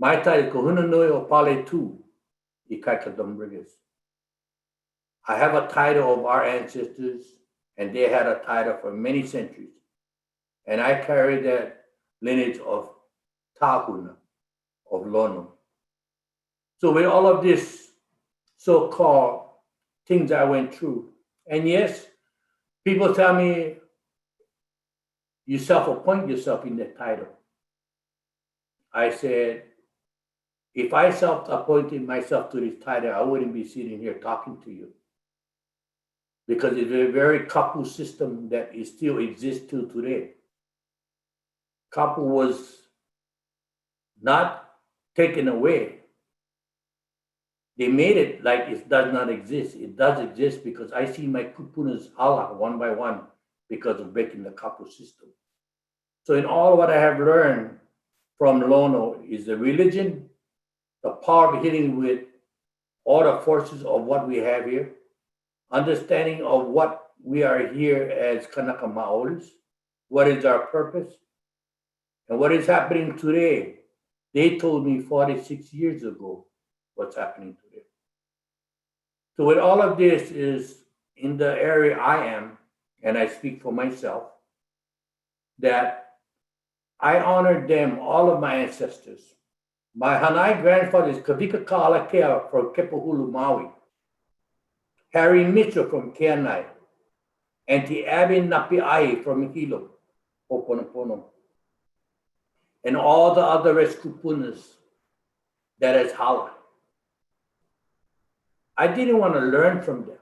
My title is Kahuna o Pale Tu, Ikaika Dombrigues. I have a title of our ancestors, and they had a title for many centuries. And I carry that lineage of Tahuna, of Lono. So with all of this so-called things I went through, and yes, people tell me, you self-appoint yourself in that title. I said, if I self-appointed myself to this title, I wouldn't be sitting here talking to you. Because it's a very kapu system that is still exists till today. Kapu was not taken away. They made it like it does not exist. It does exist because I see my kupunas hala one by one because of breaking the kapu system. So in all what I have learned from Lono is the religion, the power of healing with all the forces of what we have here, understanding of what we are here as Kanaka Maoris, what is our purpose, and what is happening today. They told me 46 years ago what's happening today. So with all of this is in the area I am, and I speak for myself, that I honored them, all of my ancestors. My Hanai grandfather is Kavika Ka'alakea from Kepahulu, Maui. Harry Mitchell from Keanai. Auntie Abby Napi'ai from Hilo, Ho'oponopono. And all the other rest kupunas that is hala. I didn't want to learn from them.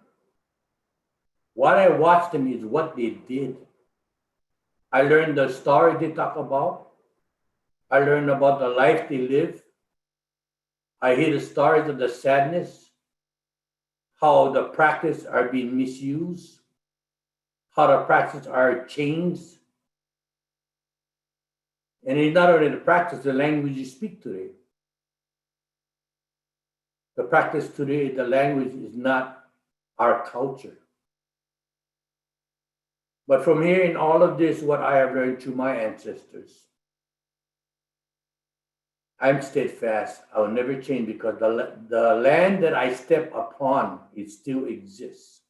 What I watched them is what they did. I learned the story they talk about. I learned about the life they live. I hear the stories of the sadness, how the practice are being misused, how the practice are changed. And it's not only the practice, the language you speak today. The practice today, the language is not our culture. But from hearing all of this, what I have learned through my ancestors, I'm steadfast. I will never change because the land that I step upon, it still exists.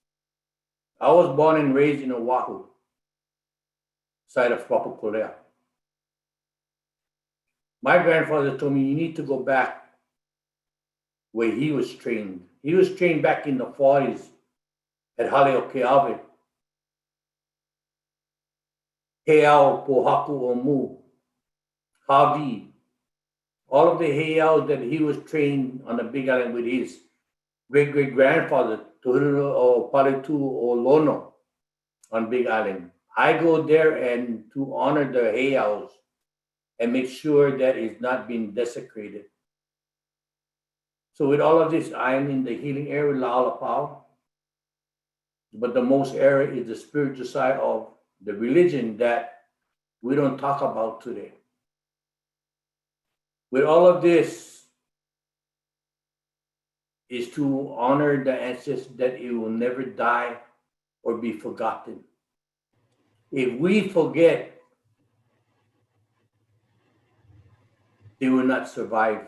I was born and raised in Oahu, side of Papakolea. My grandfather told me, you need to go back where he was trained. He was trained back in the 40s at Haleokeawe. Heao Pohaku Omu, Havi, all of the heiaus that he was trained on the Big Island with his great-great-grandfather, Tuhuru o Paletu o Lono on Big Island. I go there and to honor the heiaus and make sure that it's not being desecrated. So with all of this, I am in the healing area, La'alapao. But the most area is the spiritual side of the religion that we don't talk about today. With all of this is to honor the ancestors that it will never die or be forgotten. If we forget, they will not survive.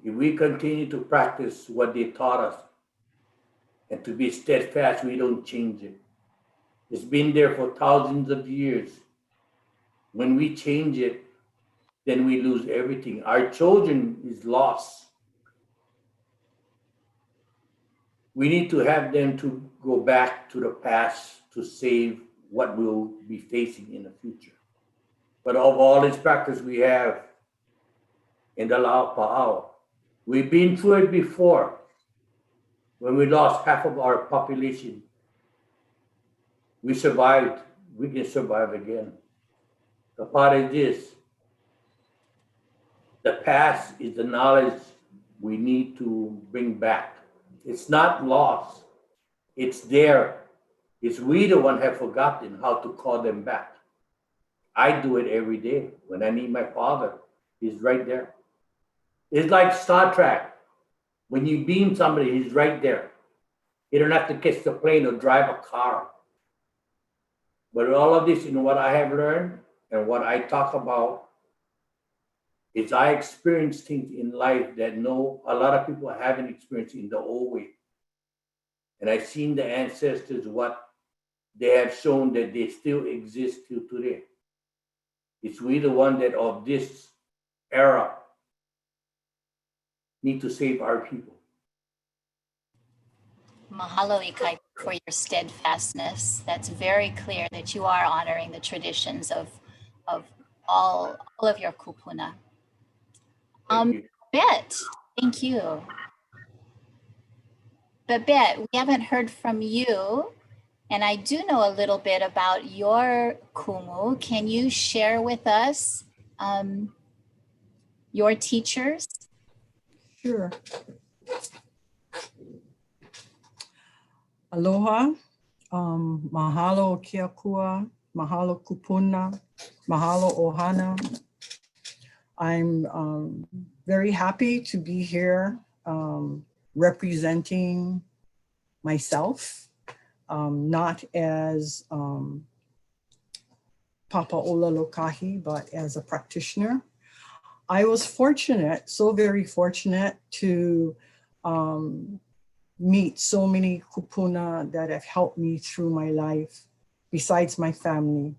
If we continue to practice what they taught us and to be steadfast, we don't change it. It's been there for thousands of years. When we change it, then we lose everything. Our children is lost. We need to have them to go back to the past to save what we'll be facing in the future. But of all this practice we have in the La'apa'au, we've been through it before when we lost half of our population. We survived. We can survive again. The part is this. The past is the knowledge we need to bring back. It's not lost. It's there. It's we the one have forgotten how to call them back. I do it every day. When I need my father, he's right there. It's like Star Trek. When you beam somebody, he's right there. You don't have to catch the plane or drive a car. But all of this, what I have learned and what I talk about is I experience things in life that a lot of people haven't experienced in the old way. And I've seen the ancestors, what they have shown that they still exist till today. It's we the one that of this era need to save our people. Mahalo, Ikaika, for your steadfastness. That's very clear that you are honoring the traditions of all of your kupuna. Babette, thank you. Babette, we haven't heard from you, and I do know a little bit about your kumu. Can you share with us your teachers? Sure. Aloha, mahalo kiakua, mahalo kupuna, mahalo ohana. I'm very happy to be here representing myself, not as Papa Ola Lokahi, but as a practitioner. I was fortunate, so very fortunate to meet so many kupuna that have helped me through my life, besides my family.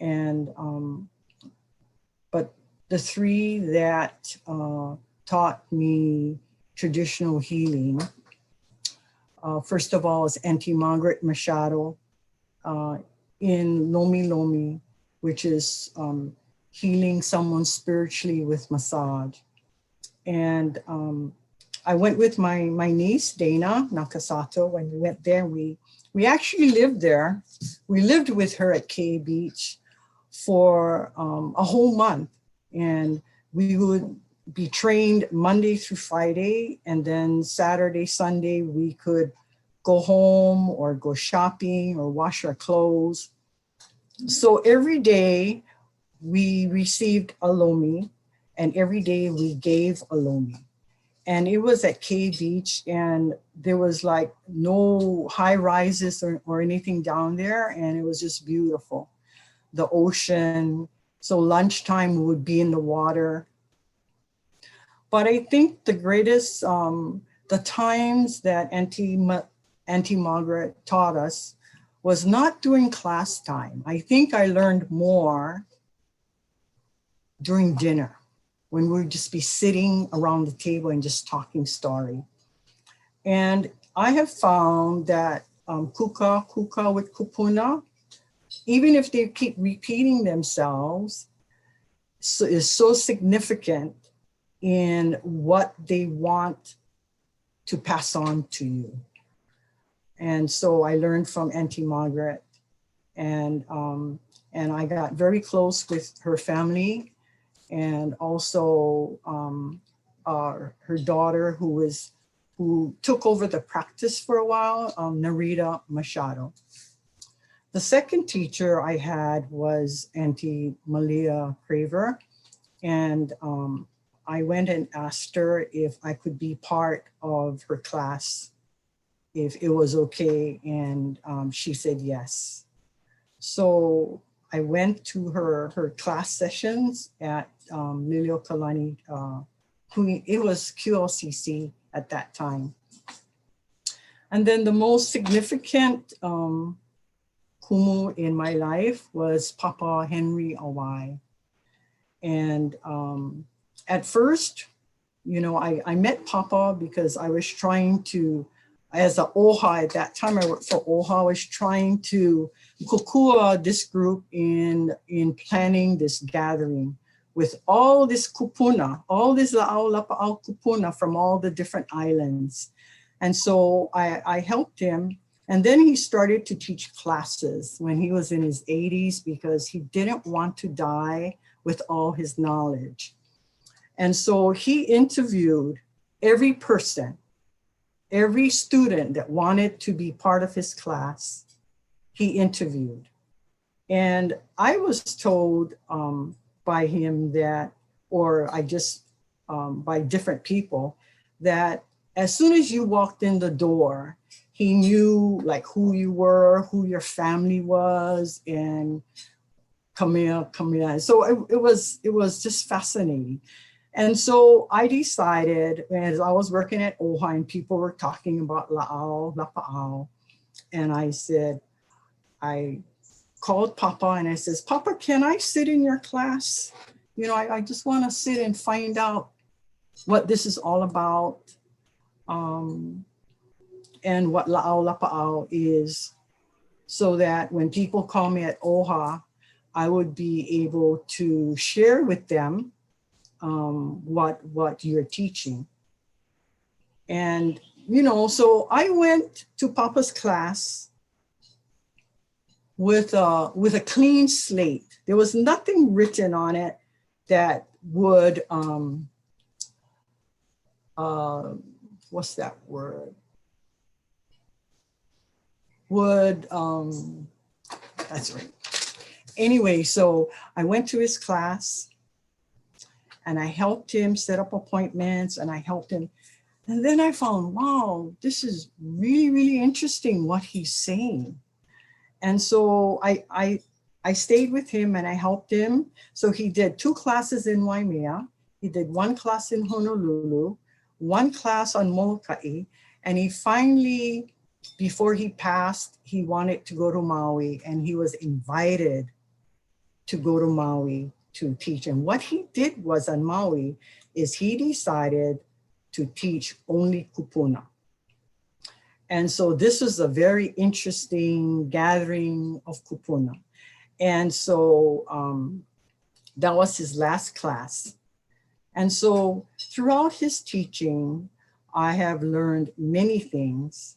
And but the three that taught me traditional healing, first of all, is Auntie Margaret Machado in Lomi Lomi, which is healing someone spiritually with massage. And I went with my niece, Dana Nakasato. When we went there, we actually lived there. We lived with her at K Beach for a whole month. And we would be trained Monday through Friday. And then Saturday, Sunday, we could go home or go shopping or wash our clothes. So every day we received a lomi, and every day we gave a lomi. And it was at K Beach, and there was like no high rises or anything down there. And it was just beautiful. The ocean. So lunchtime we would be in the water. But I think the greatest, the times that Auntie Margaret taught us was not during class time. I think I learned more during dinner, when we'd just be sitting around the table and just talking story. And I have found that kuka with kupuna, even if they keep repeating themselves, is so significant in what they want to pass on to you. And so I learned from Auntie Margaret, and I got very close with her family, and also her daughter who took over the practice for a while, Narita Machado. The second teacher I had was Auntie Malia Craver, and I went and asked her if I could be part of her class, if it was okay, and she said yes. So I went to her class sessions at Liliʻuokalani, it was QLCC at that time. And then the most significant kumu in my life was Papa Henry Awai. And at first, you know, I met Papa because I was trying to, as a oha at that time, I worked for oha, I was trying to kukua this group in planning this gathering with all this kupuna, all this la'au lapa'au kupuna from all the different islands. And so I helped him. And then he started to teach classes when he was in his 80s because he didn't want to die with all his knowledge. And so he interviewed every person, every student that wanted to be part of his class, he interviewed. And I was told by him that, or I just, by different people, that as soon as you walked in the door, he knew like who you were, who your family was, and come here. So it was just fascinating. And so I decided, as I was working at OHA and people were talking about la'au, lapa'au, and I said, I called Papa and I says, Papa, can I sit in your class? You know, I just want to sit and find out what this is all about, and what la'au, lapa'au is, so that when people call me at OHA, I would be able to share with them what you're teaching. And, you know, so I went to Papa's class with a clean slate. There was nothing written on it that would, what's that word? That's right. Anyway, so I went to his class and I helped him set up appointments and I helped him. And then I found, wow, this is really, really interesting what he's saying. And so I stayed with him and I helped him. So he did 2 classes in Waimea. He did 1 class in Honolulu, 1 class on Molokai. And he finally, before he passed, he wanted to go to Maui and he was invited to go to Maui to teach. And what he did was on Maui is he decided to teach only Kupuna. And so this was a very interesting gathering of Kupuna. And so that was his last class. And so throughout his teaching, I have learned many things.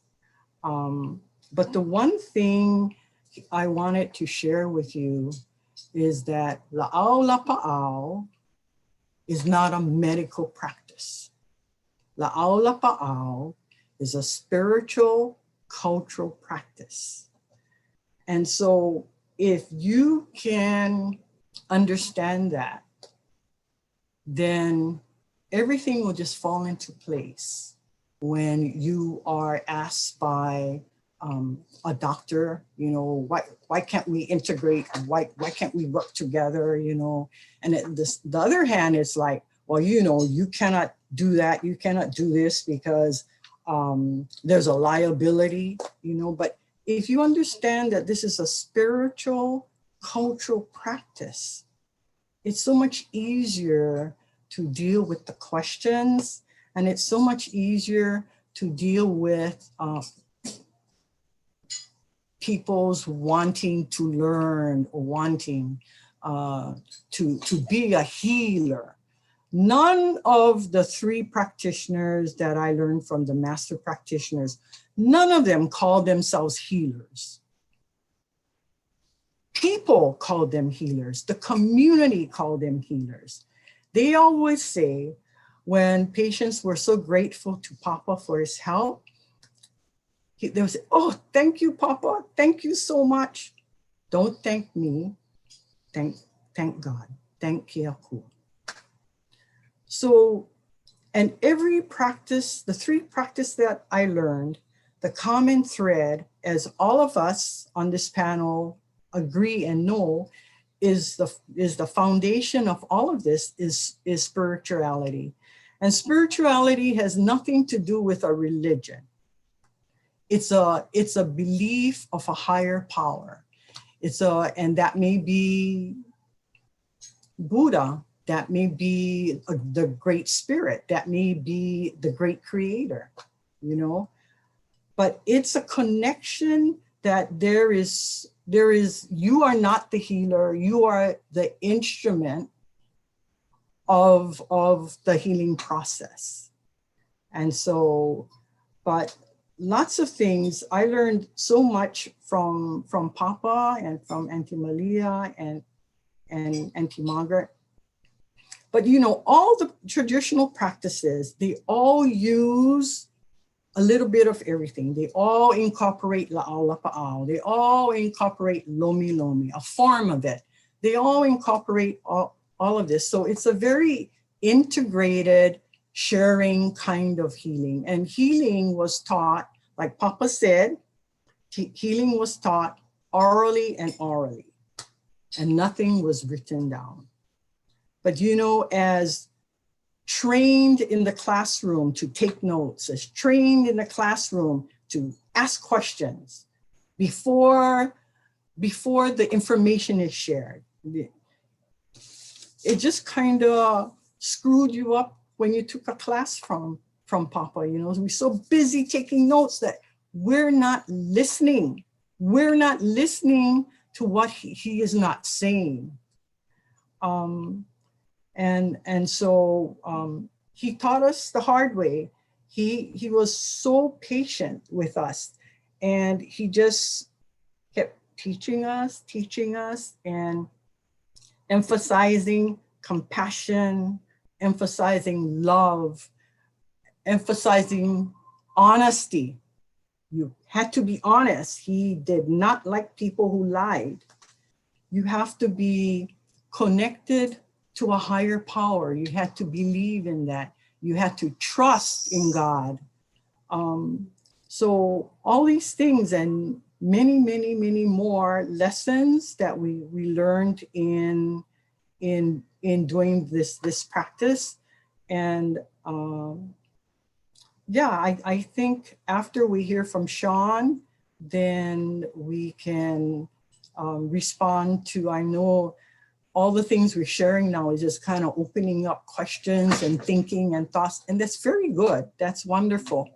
But the one thing I wanted to share with you is that la'au lapa'au is not a medical practice. La'au lapa'au is a spiritual, cultural practice. And so if you can understand that, then everything will just fall into place when you are asked by a doctor, you know, why can't we integrate? Why can't we work together, you know? And the other hand is like, well, you know, you cannot do that. You cannot do this because there's a liability, you know, but if you understand that this is a spiritual, cultural practice, it's so much easier to deal with the questions, and it's so much easier to deal with people's wanting to learn or wanting to be a healer. None of the 3 practitioners that I learned from the master practitioners, none of them called themselves healers. People called them healers. The community called them healers. They always say when patients were so grateful to Papa for his help, they would say, oh, thank you, Papa. Thank you so much. Don't thank me. Thank God. Thank Keakua. So, and every practice, the 3 practices that I learned, the common thread, as all of us on this panel agree and know, is the foundation of all of this is spirituality. And spirituality has nothing to do with a religion. It's a belief of a higher power. And that may be Buddha, that may be the great spirit, that may be the great creator, you know, but it's a connection that there is, you are not the healer, you are the instrument of the healing process. And so, but lots of things, I learned so much from Papa and from Auntie Malia and Auntie Margaret. But you know, all the traditional practices, they all use a little bit of everything. They all incorporate la'au lapa'au. They all incorporate lomi lomi, a form of it. They all incorporate all of this. So it's a very integrated, sharing kind of healing. And healing was taught, like Papa said, healing was taught orally and orally, and nothing was written down. But you know, as trained in the classroom to take notes, is trained in the classroom to ask questions before the information is shared. It just kind of screwed you up when you took a class from Papa. You know, we're so busy taking notes that we're not listening. We're not listening to what he is not saying. And so he taught us the hard way. He was so patient with us, and he just kept teaching us, and emphasizing compassion, emphasizing love, emphasizing honesty. You had to be honest. He did not like people who lied. You have to be connected to a higher power. You had to believe in that. You had to trust in God. So all these things and many, many, many more lessons that we learned in doing this practice. And yeah, I think after we hear from Sean, then we can respond to, I know all the things we're sharing now is just kind of opening up questions and thinking and thoughts, and that's very good. That's wonderful.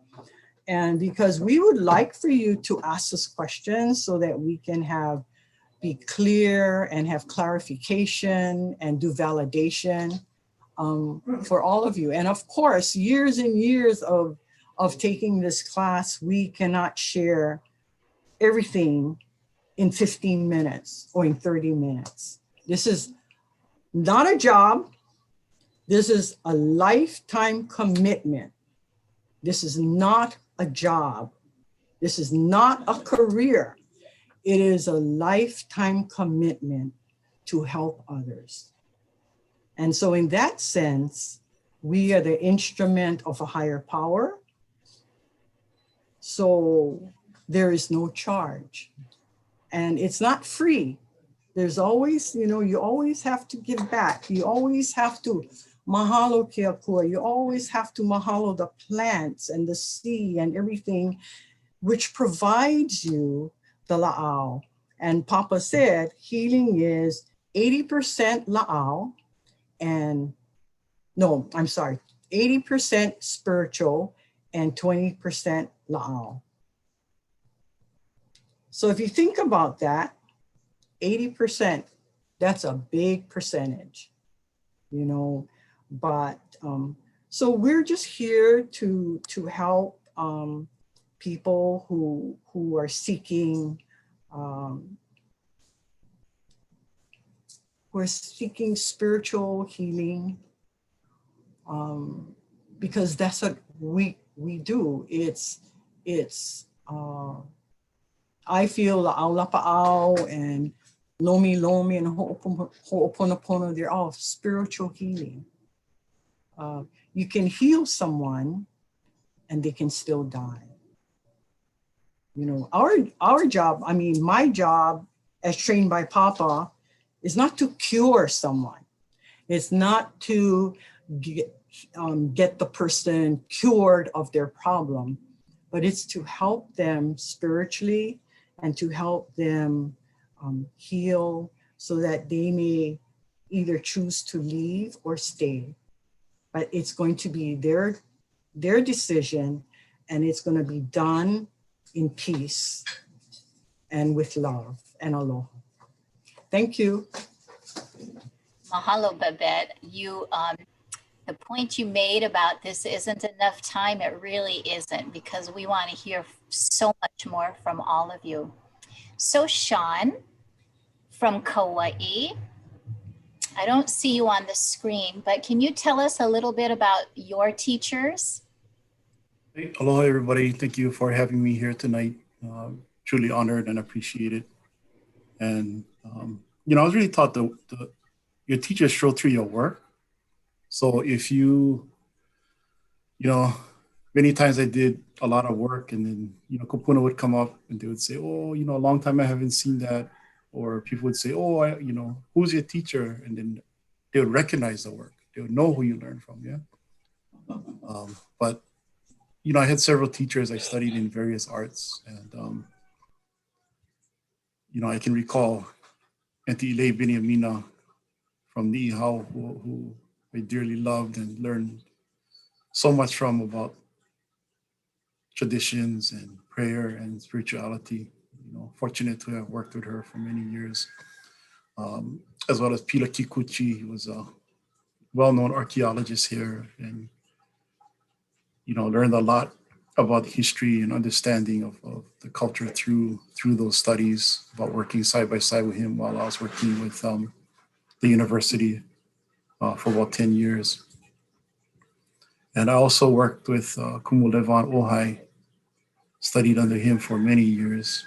And because we would like for you to ask us questions so that we can be clear and have clarification and do validation for all of you. And of course, years and years of taking this class, we cannot share everything in 15 minutes or in 30 minutes. This is not a job. This is a lifetime commitment. This is not a job. This is not a career. It is a lifetime commitment to help others. And so in that sense, we are the instrument of a higher power. So there is no charge. And it's not free. There's always, you always have to give back. You always have to mahalo ke akua. You always have to mahalo the plants and the sea and everything, which provides you the la'au. And Papa said healing is 80% la'au and, no, I'm sorry, 80% spiritual and 20% la'au. So if you think about that, 80%, that's a big percentage, but so we're just here to help people who are seeking spiritual healing, because that's what we do. It's I feel la'au lapa'au and lomi lomi and ho'oponopono, they're all spiritual healing. You can heal someone and they can still die. Our job, my job as trained by Papa is not to cure someone. It's not to get the person cured of their problem, but it's to help them spiritually and to help them heal so that they may either choose to leave or stay. But it's going to be their decision, and it's going to be done in peace and with love and aloha. Thank you. Mahalo, Babette. The point you made about this isn't enough time, it really isn't, because we want to hear so much more from all of you. So Sean, from Kauai, I don't see you on the screen, but can you tell us a little bit about your teachers? Hey, aloha, everybody. Thank you for having me here tonight. Truly honored and appreciated. And, I was really taught your teachers show through your work. So if many times I did a lot of work and then, Kupuna would come up and they would say, oh, a long time I haven't seen that. Or people would say, oh, who's your teacher? And then they would recognize the work. They would know who you learned from, yeah? But, you know, I had several teachers. I studied in various arts, and, you know, I can recall Auntie Ilei Biniamina from Niihau, who I dearly loved and learned so much from about traditions and prayer and spirituality. You know, fortunate to have worked with her for many years, as well as Pila Kikuchi, who was a well-known archaeologist here, and, you know, learned a lot about history and understanding of the culture through those studies, about working side by side with him while I was working with the university for about 10 years. And I also worked with Kumu Levan Ohai, studied under him for many years.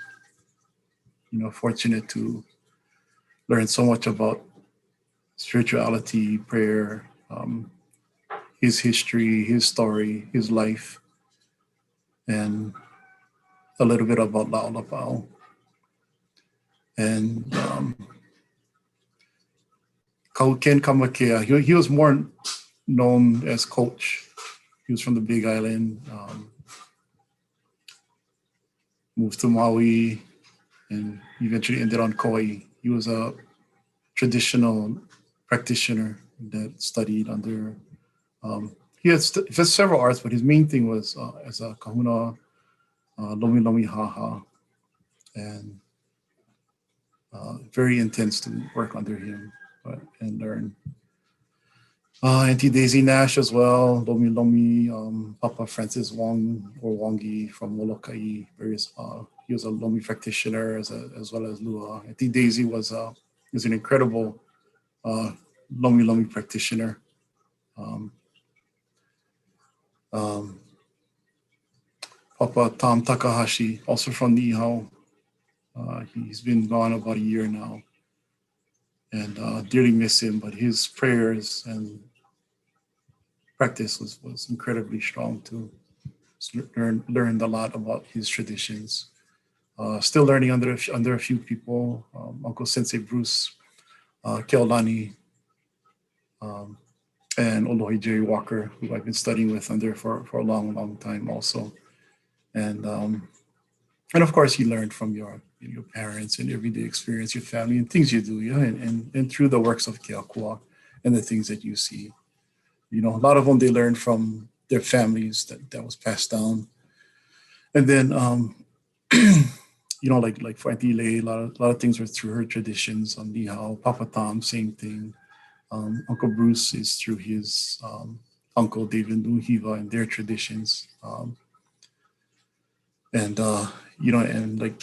You know, fortunate to learn so much about spirituality, prayer, his history, his story, his life, and a little bit about Laulapau. And Ken Kamakea, he was more known as Coach. He was from the Big Island, moved to Maui, and eventually ended on Kauai. He was a traditional practitioner that studied under, he had several arts, but his main thing was as a kahuna, lomi lomi haha, and very intense to work under him and learn. Auntie Daisy Nash as well, lomi lomi, Papa Francis Wong or Wongi from Molokai, various, he was a lomi practitioner as well as Lua. Auntie Daisy was an incredible lomi lomi practitioner. Papa Tom Takahashi, also from Niihau. He's been gone about a year now, and dearly miss him, but his prayers and practice was incredibly strong too. Learned a lot about his traditions. Still learning under a few people, Uncle Sensei Bruce Keolani, and Olohi Jerry Walker, who I've been studying with under for a long time also. And of course, you learn from your parents and everyday experience, your family, and things you do, yeah, and through the works of Keakua and the things that you see. You know, a lot of them they learned from their families that was passed down. And then, you know, like for Auntie Lei, a lot of things were through her traditions. On Nihao, Papa Tom, same thing. Uncle Bruce is through his Uncle David Nuhiva and their traditions. You know, and like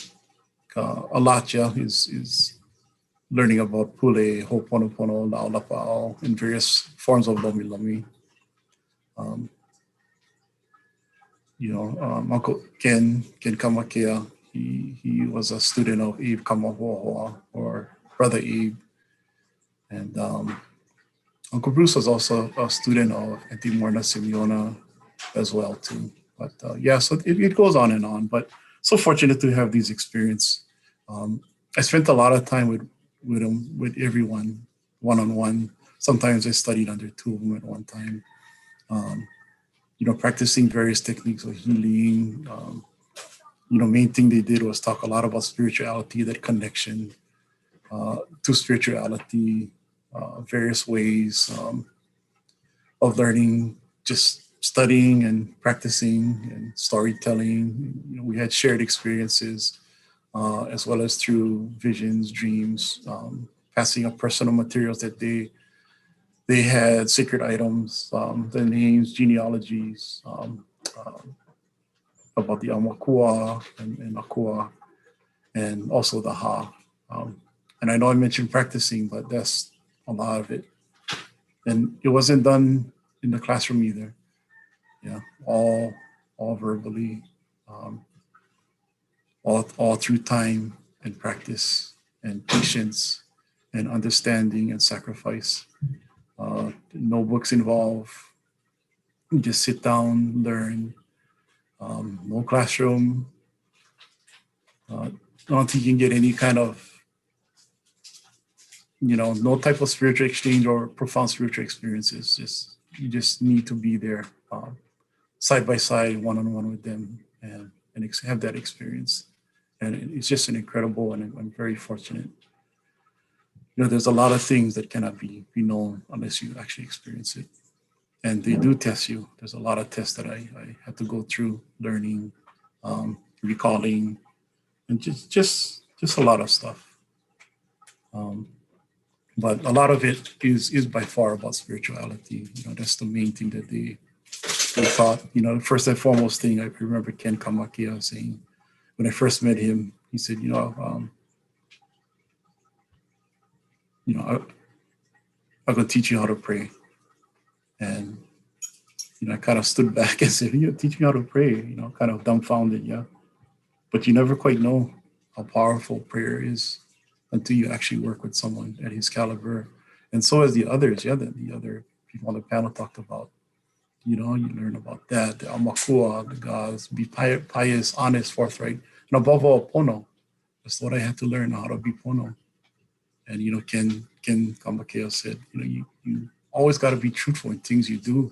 Alacha is learning about Pule, Ho'oponopono, Laulapao, and various forms of lomi lomi. You know, Uncle Ken Kamakea, he was a student of Eve Kamahoahoa, or Brother Eve. And Uncle Bruce was also a student of Auntie Morna Simeona as well too. But yeah, so it goes on and on. But so fortunate to have these experiences. I spent a lot of time with everyone, one-on-one. Sometimes I studied under two of them at one time. You know, practicing various techniques of healing. You know, main thing they did was talk a lot about spirituality, that connection to spirituality, various ways of learning, just studying and practicing and storytelling. You know, we had shared experiences as well as through visions, dreams, passing up personal materials that they had, sacred items, the names, genealogies, about the Amakua and Akua, and also the Ha. And I know I mentioned practicing, but that's a lot of it. And it wasn't done in the classroom either. Yeah, all verbally, all through time and practice and patience and understanding and sacrifice. No books involved. You just sit down, learn. No classroom. I don't think you can get any kind of, you know, no type of spiritual exchange or profound spiritual experiences. Just you just need to be there side by side, one-on-one with them, and have that experience. And it's just an incredible, and I'm very fortunate. You know, there's a lot of things that cannot be known unless you actually experience it. And they do test you. There's a lot of tests that I had to go through, learning, recalling, and just a lot of stuff. But a lot of it is by far about spirituality. You know, that's the main thing that they taught. You know, first and foremost thing, I remember Ken Kamakia saying, when I first met him, he said, I'm going to teach you how to pray. And, I kind of stood back and said, teach me how to pray, kind of dumbfounded, yeah. But you never quite know how powerful prayer is until you actually work with someone at his caliber. And so as the others, the other people on the panel talked about, you learn about that, the amakua, the gods, be pious, honest, forthright, and above all, pono. That's what I had to learn, how to be pono. And, Ken Kamakea said, you always got to be truthful in things you do.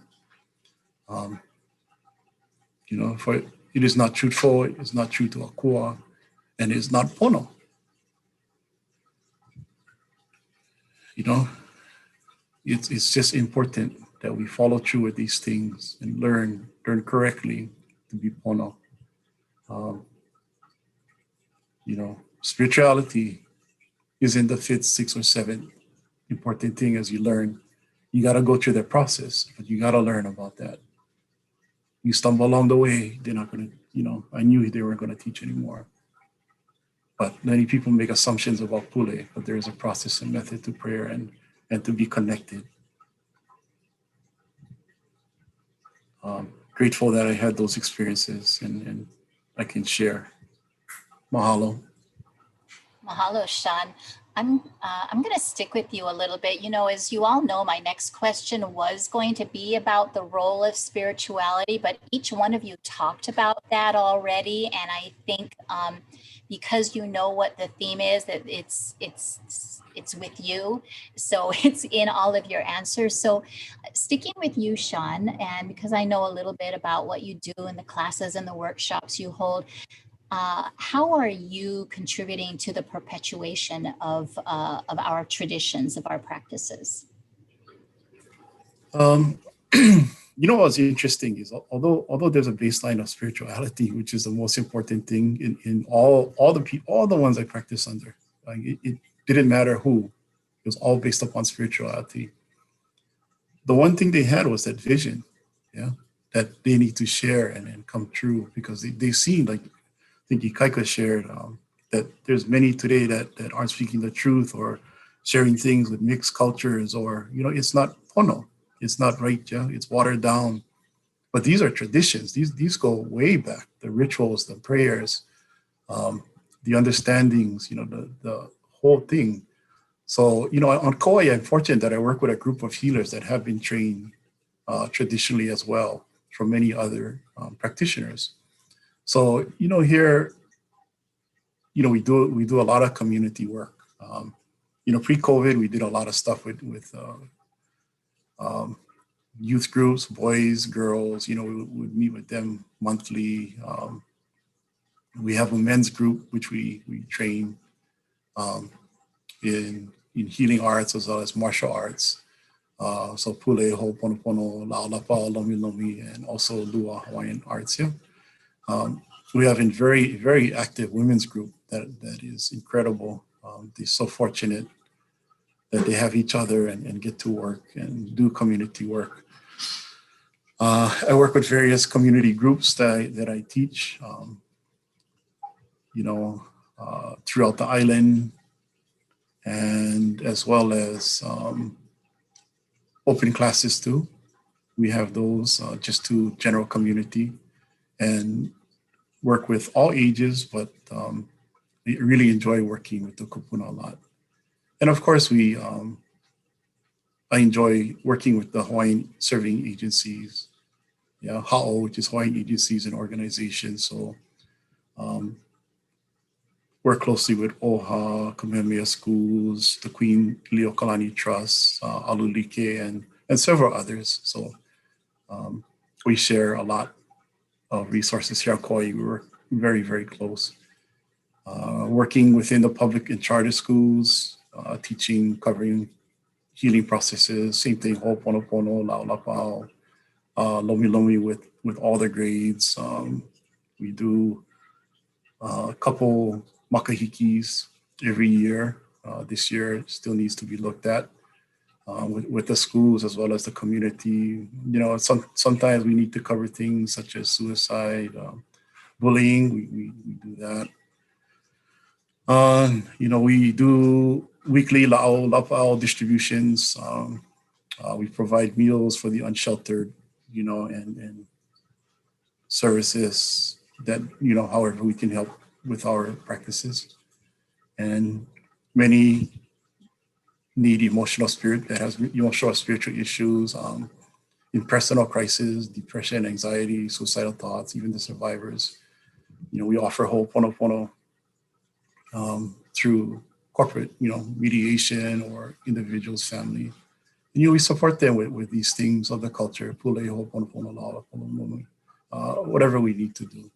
For it is not truthful, it's not true to akua, and it's not pono. It's just important that we follow through with these things and learn correctly to be pono. Spirituality isn't the fifth, sixth, or seventh important thing as you learn. You got to go through that process, but you got to learn about that. You stumble along the way, they're not going to, I knew they weren't going to teach anymore. But many people make assumptions about Pule, but there is a process and method to prayer and to be connected. Grateful that I had those experiences and I can share. Mahalo. Mahalo, Sean. I'm going to stick with you a little bit. As you all know, my next question was going to be about the role of spirituality, but each one of you talked about that already. And I think because you know what the theme is, that it's with you. So it's in all of your answers. So sticking with you, Sean, and because I know a little bit about what you do in the classes and the workshops you hold, how are you contributing to the perpetuation of our traditions, of our practices? What's interesting is although there's a baseline of spirituality, which is the most important thing in all the ones I practice under, like it didn't matter who, it was all based upon spirituality. The one thing they had was that vision, that they need to share and come true, because they seen, like I think Ikaika shared, that there's many today that aren't speaking the truth or sharing things with mixed cultures, or, it's not pono. It's not right, it's watered down. But these are traditions. These go way back. The rituals, the prayers, the understandings, the whole thing. So, on Kauai, I'm fortunate that I work with a group of healers that have been trained traditionally as well from many other practitioners. So, here, we do a lot of community work. Pre-COVID, we did a lot of stuff with youth groups, boys, girls. We would meet with them monthly. We have a men's group, which we train in healing arts as well as martial arts. So Pule, Ho'oponopono, La'alapa, Lomi Lomi, and also Lua Hawaiian arts. We have a very, very active women's group that is incredible. They're so fortunate that they have each other and get to work and do community work. I work with various community groups that I teach, throughout the island, and as well as open classes too. We have those just to general community, and work with all ages, but I really enjoy working with the Kupuna a lot. And of course, I enjoy working with the Hawaiian serving agencies, Ha'o, which is Hawaiian agencies and organizations. So work closely with OHA, Kamehameha Schools, the Queen Liliʻuokalani Trust, Alulike, and and several others. So we share a lot of resources here on Kauai. We work very, very close. Working within the public and charter schools, teaching, covering healing processes, same thing, Ho'oponopono, Laulapau, Lomi Lomi with all the grades. We do a couple makahikis every year. This year it still needs to be looked at with the schools as well as the community. You know, sometimes we need to cover things such as suicide, bullying. We do that. You know, we do weekly la'au distributions. We provide meals for the unsheltered, you know, and services that, you know, however we can help with our practices. And many need emotional spirit that has emotional spiritual issues, in personal crisis, depression, anxiety, suicidal thoughts, even the survivors. You know, we offer Ho'oponopono through corporate, you know, mediation or individuals, family. And, you know, we support them with these things of the culture, pule, Ho'oponopono, Laulapau, whatever we need to do.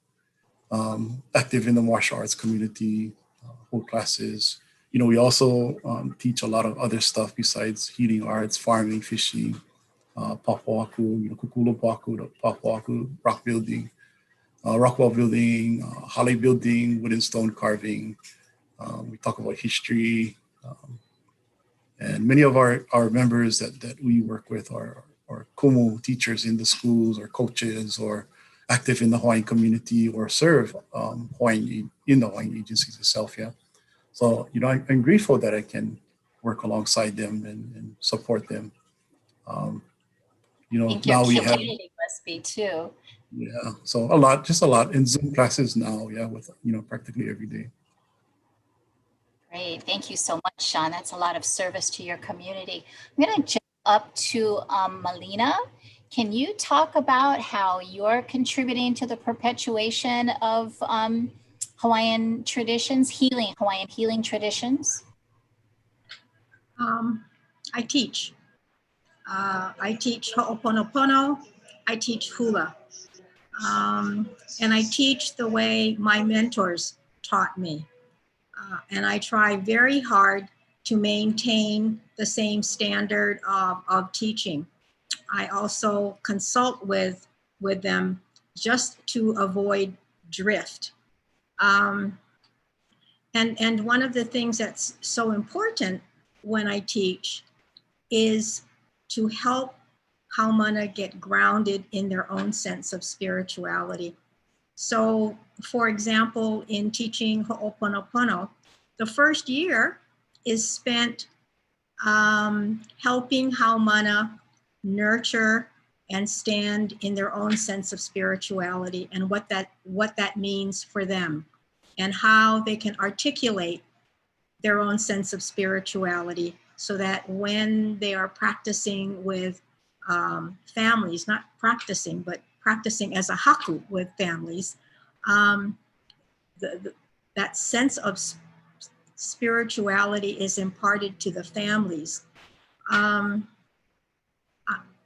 Active in the martial arts community, hold classes. You know, we also teach a lot of other stuff besides healing arts, farming, fishing, papoaku, you know, kukulupaku, papoaku, rock building, rock wall building, hale building, wood and stone carving. We talk about history. And many of our members that we work with are kumu teachers in the schools or coaches or active in the Hawaiian community or serve in the Hawaiian agencies itself, yeah. So, you know, I'm grateful that I can work alongside them and support them. You know, I think now your we have, community must be too. yeah, so a lot, just a lot in Zoom classes now, yeah, with, you know, practically every day. Great. Thank you so much, Sean. That's a lot of service to your community. I'm going to jump up to Malina. Can you talk about how you're contributing to the perpetuation of Hawaiian traditions, Hawaiian healing traditions? I teach. I teach Ho'oponopono. I teach hula. And I teach the way my mentors taught me. And I try very hard to maintain the same standard of teaching. I also consult with them just to avoid drift. And one of the things that's so important when I teach is to help Haumana get grounded in their own sense of spirituality. So, for example, in teaching Ho'oponopono, the first year is spent helping Haumana nurture and stand in their own sense of spirituality and what that means for them and how they can articulate their own sense of spirituality so that when they are practicing with families, not practicing, but practicing as a haku with families, that sense of spirituality is imparted to the families.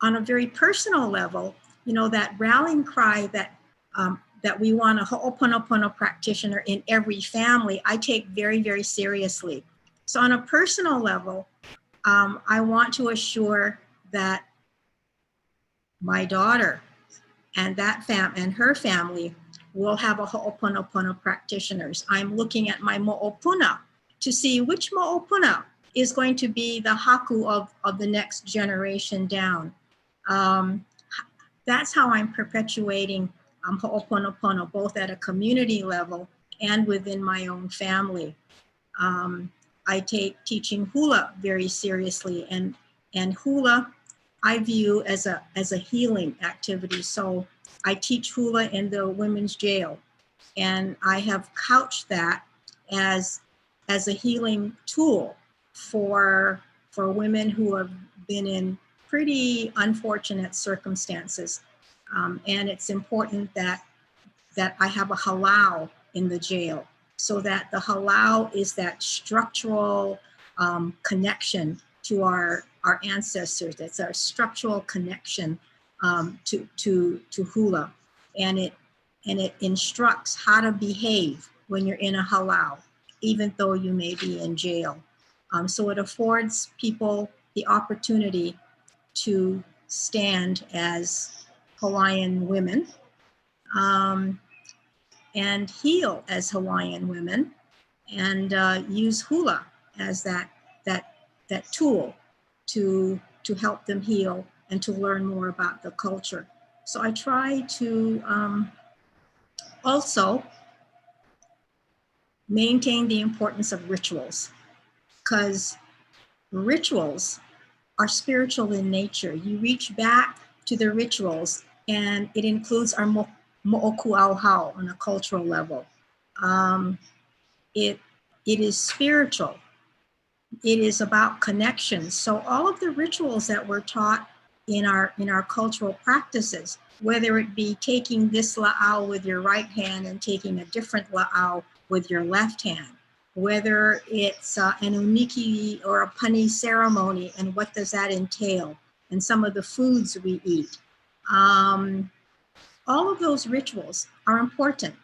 On a very personal level, you know, that rallying cry that we want a Ho'oponopono practitioner in every family, I take very, very seriously. So on a personal level, I want to assure that my daughter and and her family will have a Ho'oponopono practitioners. I'm looking at my mo'opuna to see which mo'opuna is going to be the haku of the next generation down. That's how I'm perpetuating Ho'oponopono, both at a community level and within my own family. I take teaching hula very seriously, and hula I view as a healing activity. So I teach hula in the women's jail, and I have couched that as a healing tool for women who have been in pretty unfortunate circumstances. And it's important that I have a halau in the jail, so that the halau is that structural connection to our our ancestors. That's our structural connection to hula, and it instructs how to behave when you're in a halau, even though you may be in jail. So it affords people the opportunity to stand as Hawaiian women and heal as Hawaiian women, and use hula as that tool to help them heal and to learn more about the culture. So I try to also maintain the importance of rituals, because rituals are spiritual in nature. You reach back to the rituals, and it includes our mo'oku'auhau on a cultural level. It is spiritual. It is about connections. So all of the rituals that we're taught in our cultural practices, whether it be taking this la'au with your right hand and taking a different la'au with your left hand, whether it's an uniki or a pani ceremony, and what does that entail, and some of the foods we eat. All of those rituals are important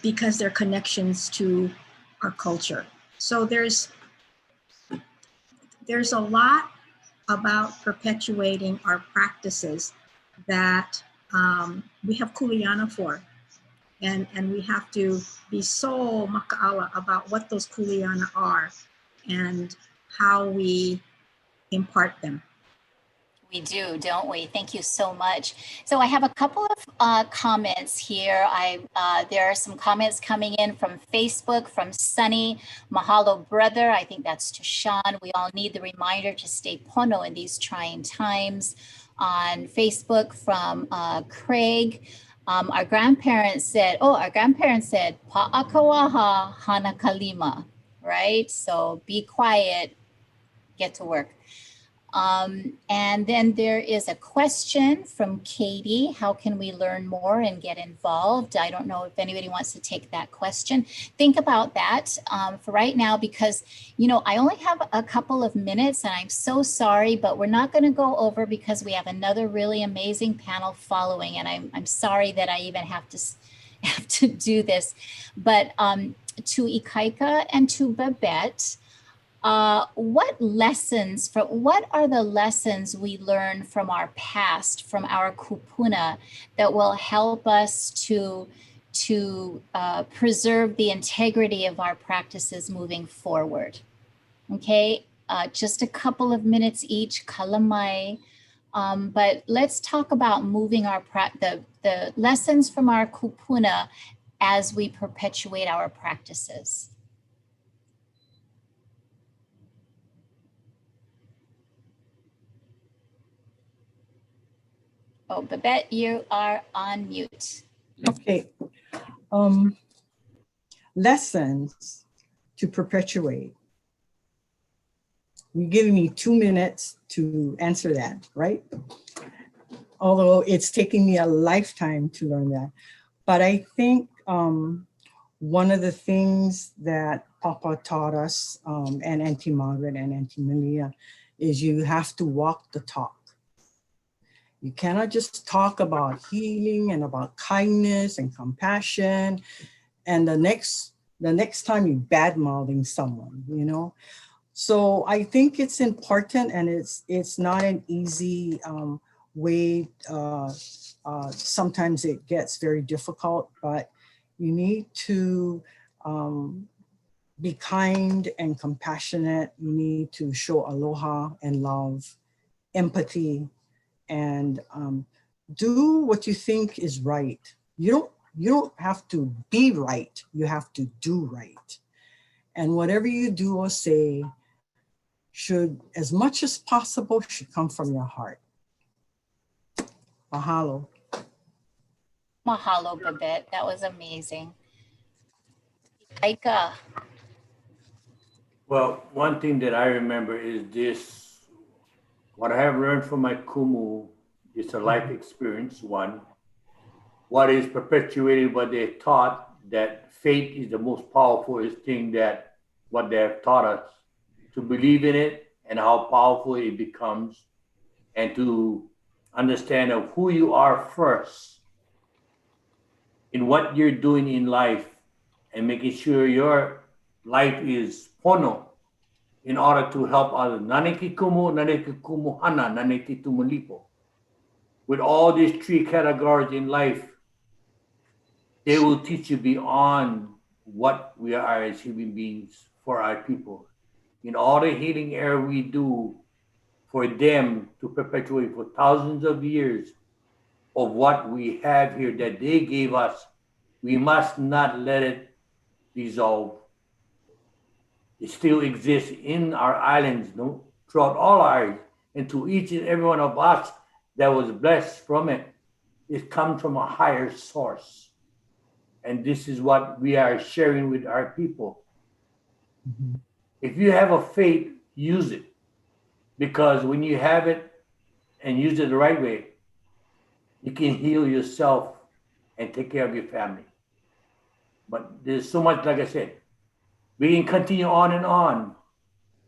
because they're connections to our culture. So there's a lot about perpetuating our practices that we have Kuleana for. And we have to be so maka'ala about what those kuleana are and how we impart them. We do, don't we? Thank you so much. So I have a couple of comments here. There are some comments coming in from Facebook, from Sunny. Mahalo, brother. I think that's to Sean. We all need the reminder to stay pono in these trying times. On Facebook from Craig. Our grandparents said, Pa'akawaha hana kalima, right? So be quiet, get to work. And then there is a question from Katie. How can we learn more and get involved? I don't know if anybody wants to take that question. Think about that for right now, because, you know, I only have a couple of minutes and I'm so sorry, but we're not going to go over because we have another really amazing panel following. And I'm sorry that I even have to do this, but to Ikaika and to Babette, what are the lessons we learn from our past, from our kupuna, that will help us to preserve the integrity of our practices moving forward? Okay, just a couple of minutes each, kalamai. But let's talk about moving the lessons from our kupuna as we perpetuate our practices. Oh, Babette, you are on mute. Okay. Lessons to perpetuate. You're giving me 2 minutes to answer that, right? Although it's taking me a lifetime to learn that. But I think one of the things that Papa taught us, and Auntie Margaret and Auntie Malia, is you have to walk the talk. You cannot just talk about healing and about kindness and compassion, and the next time you bad-mouthing someone, you know? So I think it's important, and it's not an easy way. Sometimes it gets very difficult, but you need to be kind and compassionate. You need to show aloha and love, empathy, and do what you think is right. You don't have to be right. You have to do right. And whatever you do or say should, as much as possible, should come from your heart. Mahalo. Mahalo, Babette. That was amazing. Ikaika. Well, one thing that I remember is this, what I have learned from my kumu is a life experience, one. What is perpetuated, what they taught, that faith is the most powerful thing that what they have taught us. to believe in it and how powerful it becomes, and to understand of who you are first in what you're doing in life, and making sure your life is pono in order to help others. Naneki kumu, naneki kumu hana, naneki tumulipo. With all these three categories in life, they will teach you beyond what we are as human beings for our people. In all the healing air we do for them to perpetuate for thousands of years of what we have here that they gave us, we must not let it dissolve. It still exists in our islands, no? Throughout all our islands, and to each and every one of us that was blessed from it, it comes from a higher source. And this is what we are sharing with our people. Mhm. If you have a faith, use it. Because when you have it and use it the right way, you can heal yourself and take care of your family. But there's so much, like I said, we can continue on and on,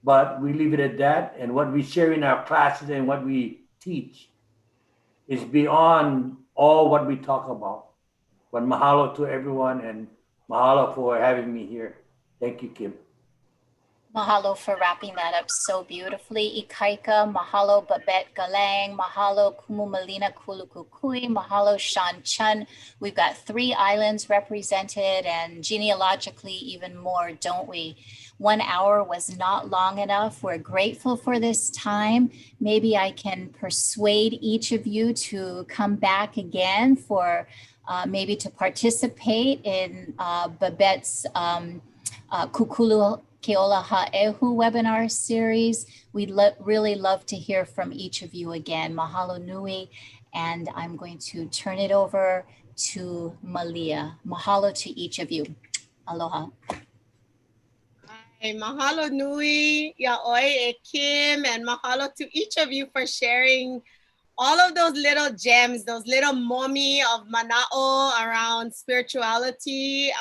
but we leave it at that. And what we share in our classes and what we teach is beyond all what we talk about. But mahalo to everyone, and mahalo for having me here. Thank you, Kim. Mahalo for wrapping that up so beautifully, Ikaika. Mahalo, Babette Galang. Mahalo, Kumu Malina Kaulukukui. Mahalo, Sean Chun. We've got 3 islands represented, and genealogically even more, don't we? 1 hour was not long enough. We're grateful for this time. Maybe I can persuade each of you to come back again for maybe to participate in Babette's Kukulu Keola Ha'ehu webinar series. We'd really love to hear from each of you again. Mahalo nui. And I'm going to turn it over to Malia. Mahalo to each of you. Aloha. Hi, mahalo nui, yaoi e Kim, and mahalo to each of you for sharing all of those little gems, those little momi of mana'o around spirituality.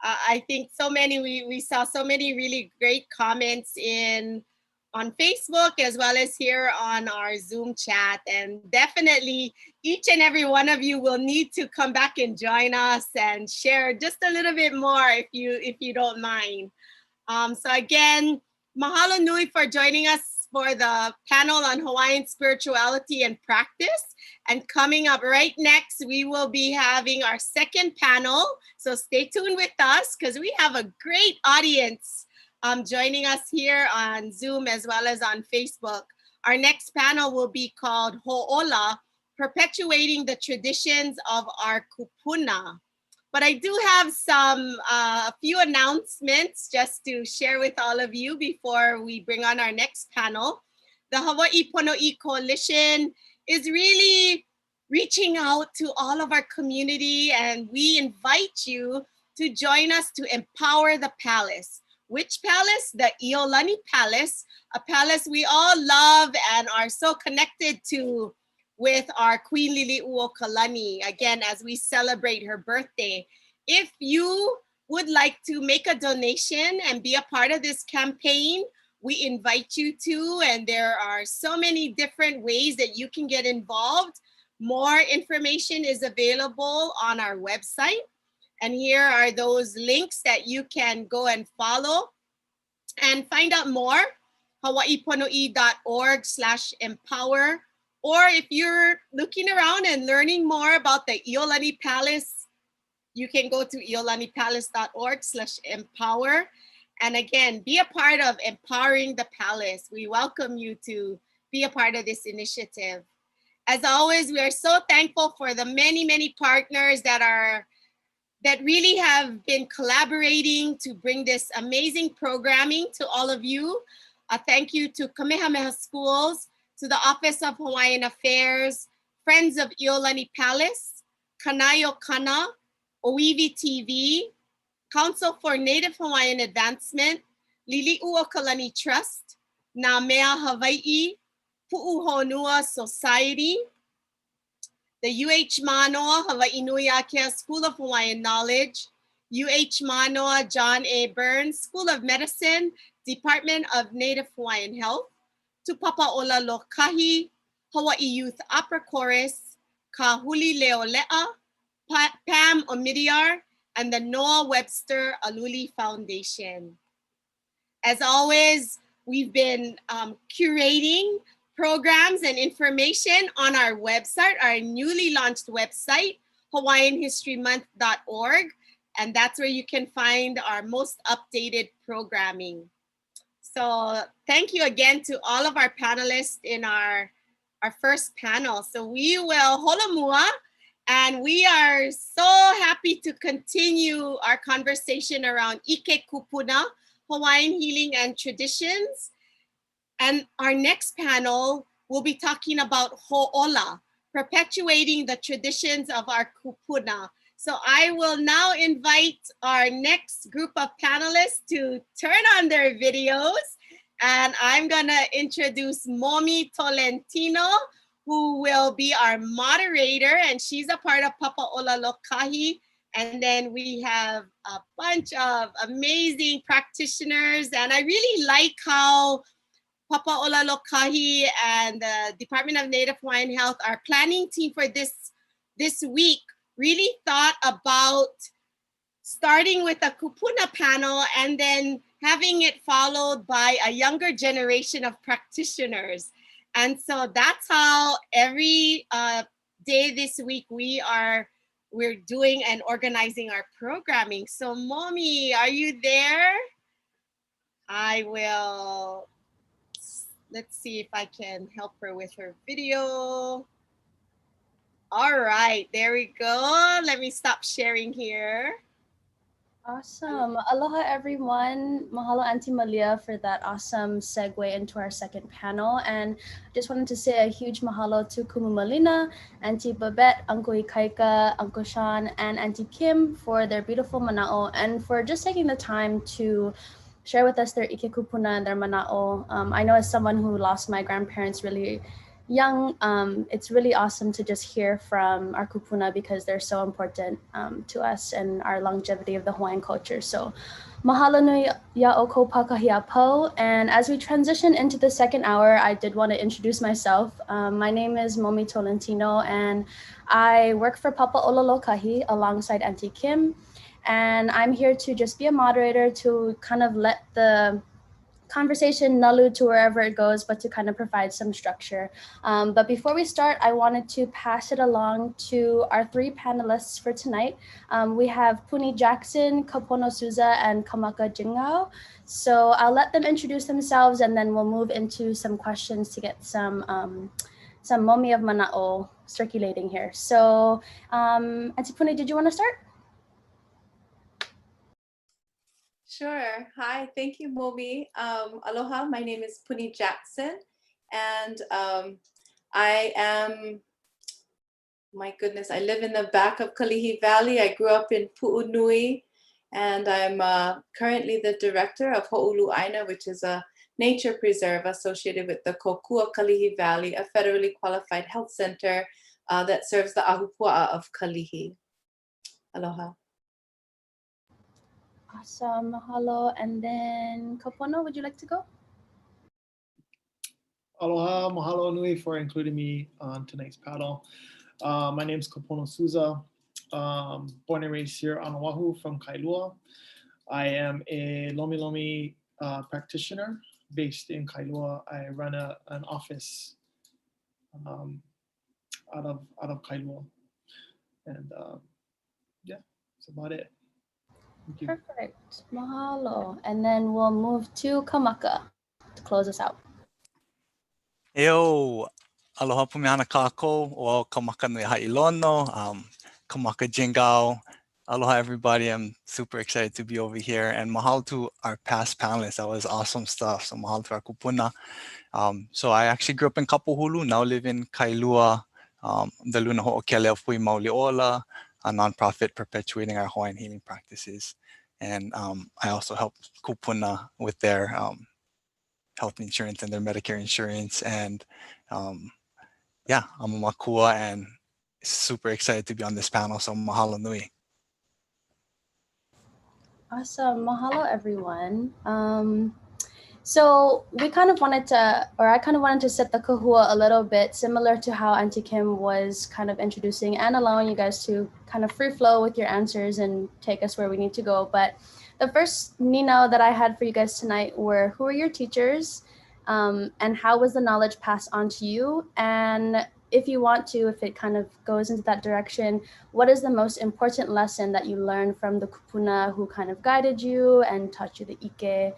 I think so many, we saw so many really great comments on Facebook as well as here on our Zoom chat. And definitely each and every one of you will need to come back and join us and share just a little bit more if you don't mind. So again, mahalo nui for joining us for the panel on Hawaiian Spirituality and Practice. And coming up right next, we will be having our second panel. So stay tuned with us because we have a great audience joining us here on Zoom as well as on Facebook. Our next panel will be called Ho'ōla, Perpetuating the Traditions of our Kupuna. But I do have a few announcements just to share with all of you before we bring on our next panel. The Hawaii Pono'i Coalition is really reaching out to all of our community, and we invite you to join us to empower the palace. Which palace? The Iolani Palace, a palace we all love and are so connected to with our Queen Liliʻuokalani, again, as we celebrate her birthday. If you would like to make a donation and be a part of this campaign, we invite you to, and there are so many different ways that you can get involved. More information is available on our website. And here are those links that you can go and follow and find out more, hawaiiponoi.org/empower. Or if you're looking around and learning more about the Iolani Palace, you can go to iolanipalace.org/empower. And again, be a part of empowering the palace. We welcome you to be a part of this initiative. As always, we are so thankful for the many, many partners that really have been collaborating to bring this amazing programming to all of you. A thank you to Kamehameha Schools, to the Office of Hawaiian Affairs, Friends of Iolani Palace, Kanayo Kana, Oiwi TV, Council for Native Hawaiian Advancement, Liliʻuokalani Trust, Nā Mea Hawaii, Pu'uhonua Society, the UH Manoa Hawaii Nui Akea School of Hawaiian Knowledge, UH Manoa John A. Burns School of Medicine, Department of Native Hawaiian Health, to Papaʻola Lokahi, Hawaii Youth Opera Chorus, Kahuli Leolea, Pam Omidyar, and the Noah Webster Aluli Foundation. As always, we've been curating programs and information on our website, our newly launched website, hawaiianhistorymonth.org, and that's where you can find our most updated programming. So thank you again to all of our panelists in our first panel. So we will holamua, and we are so happy to continue our conversation around ʻIke Kūpuna, Hawaiian Healing and Traditions. And our next panel will be talking about Hoʻōla, perpetuating the traditions of our kupuna. So I will now invite our next group of panelists to turn on their videos. And I'm gonna introduce Momi Tolentino, who will be our moderator, and she's a part of Papaʻola Lokahi. And then we have a bunch of amazing practitioners. And I really like how Papaʻola Lokahi and the Department of Native Hawaiian Health, our planning team for this week, really thought about starting with a kupuna panel and then having it followed by a younger generation of practitioners. And so that's how every day this week we're doing and organizing our programming. So Momi, are you there? I will, let's see if I can help her with her video. All right, there we go. Let me stop sharing here. Awesome. Aloha, everyone. Mahalo, Auntie Malia, for that awesome segue into our second panel. And I just wanted to say a huge mahalo to Kumu Malina, Auntie Babette, Uncle Ikaika, Uncle Sean, and Auntie Kim for their beautiful mana'o and for just taking the time to share with us their ʻIke Kūpuna and their mana'o. I know as someone who lost my grandparents really young, it's really awesome to just hear from our kupuna because they're so important to us and our longevity of the Hawaiian culture. So mahalo nui iā ʻoukou pakahiapo. And as we transition into the second hour, I did want to introduce myself. My name is Momi Tolentino, and I work for Papaʻola Lokahi alongside Auntie Kim. And I'm here to just be a moderator to kind of let the conversation nalu to wherever it goes, but to kind of provide some structure. But before we start, I wanted to pass it along to our three panelists for tonight. We have Puni Jackson, Kapono Souza, and Kamaka Jingao. So I'll let them introduce themselves, and then we'll move into some questions to get some momi of mana'o circulating here. So Auntie Puni, did you want to start? Sure. Hi, thank you, Momi. Aloha, my name is Puni Jackson, and I am, my goodness, I live in the back of Kalihi Valley. I grew up in Pu'unui, and I'm currently the director of Hoʻoluʻaina, which is a nature preserve associated with the Kokua Kalihi Valley, a federally qualified health center that serves the ahupua'a of Kalihi. Aloha. Awesome, mahalo. And then Kapono, would you like to go? Aloha, mahalo nui for including me on tonight's panel. My name is Kapono Souza, born and raised here on Oahu from Kailua. I am a Lomi Lomi practitioner based in Kailua. I run an office out of Kailua. And yeah, that's about it. Perfect. Mahalo. And then we'll move to Kamaka to close us out. Eo, aloha pumeana kākou, o Kamaka nui hailono, Kamaka Jingao. Aloha everybody, I'm super excited to be over here, and mahalo to our past panelists. That was awesome stuff. So mahalo to our kupuna. So I actually grew up in Kapuhulu, now live in Kailua, the Luna Ho'okele of Pui Mauli'ola, a nonprofit perpetuating our Hawaiian healing practices. And I also help Kupuna with their health insurance and their Medicare insurance. And yeah, I'm a makua and super excited to be on this panel. So mahalo nui. Awesome. Mahalo, everyone. So we kind of wanted to, or I kind of wanted to set the kahua a little bit similar to how Auntie Kim was kind of introducing and allowing you guys to kind of free flow with your answers and take us where we need to go. But the first Nino that I had for you guys tonight were, who are your teachers, and how was the knowledge passed on to you? And if you want to, if it kind of goes into that direction, what is the most important lesson that you learned from the kupuna who kind of guided you and taught you the ike?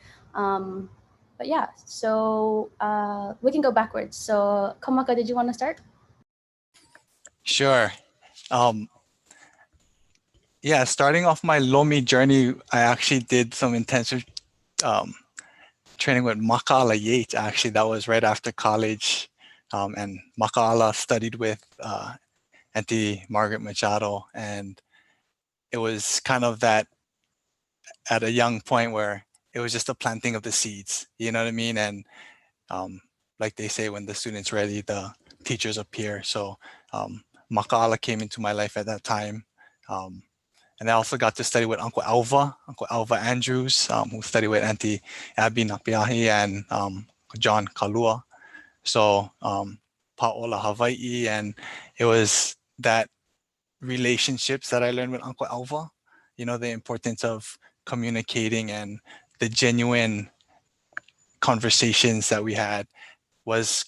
But yeah, so we can go backwards. So Kamaka, did you want to start? Sure. Yeah, starting off my Lomi journey, I actually did some intensive training with Makaala Yates. Actually, that was right after college. And Makaala studied with Auntie Margaret Machado. And it was kind of that at a young point where it was just a planting of the seeds, you know what I mean? And like they say, when the student's ready, the teachers appear. So Makaala came into my life at that time. And I also got to study with Uncle Alva Andrews, who studied with Auntie Abby Napiahi and John Kalua. So Paola Hawaii, and it was that relationships that I learned with Uncle Alva, you know, the importance of communicating and the genuine conversations that we had was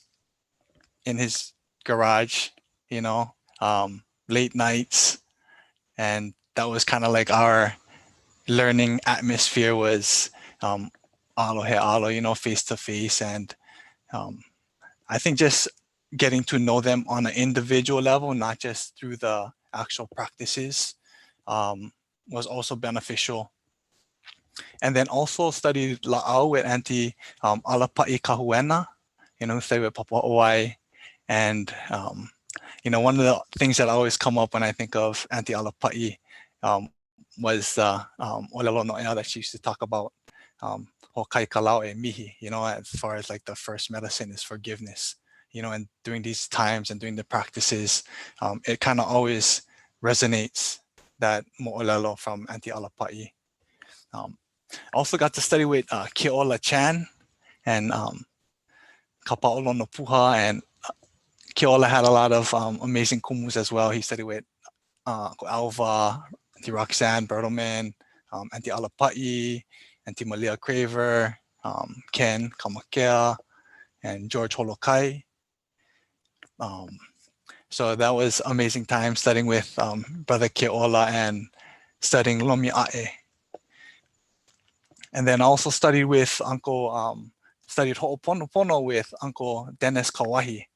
in his garage, you know, late nights. And that was kind of like our learning atmosphere was alo he alo, you know, face to face. And I think just getting to know them on an individual level, not just through the actual practices, was also beneficial. And then also studied la'au with Auntie Alapa'i Kahuena, you know, studied with Papa Owai. And, you know, one of the things that always come up when I think of Auntie Alapa'i was olelo no'ea that she used to talk about, hokai kalau e mihi, you know, as far as like the first medicine is forgiveness, you know, and during these times and during the practices, it kind of always resonates, that mo'olelo from Auntie Alapa'i. Also got to study with Keola Chan and Kapa'olo no Puha, and Keola had a lot of amazing kumus as well. He studied with Alva, Auntie Roxanne Bertelman, Auntie Alapa'i, Auntie Malia Craver, Ken Kamakea, and George Holokai. So that was amazing time studying with Brother Keola and studying Lomi A'e. And then also studied with studied Ho'oponopono with Uncle Dennis Kawahi.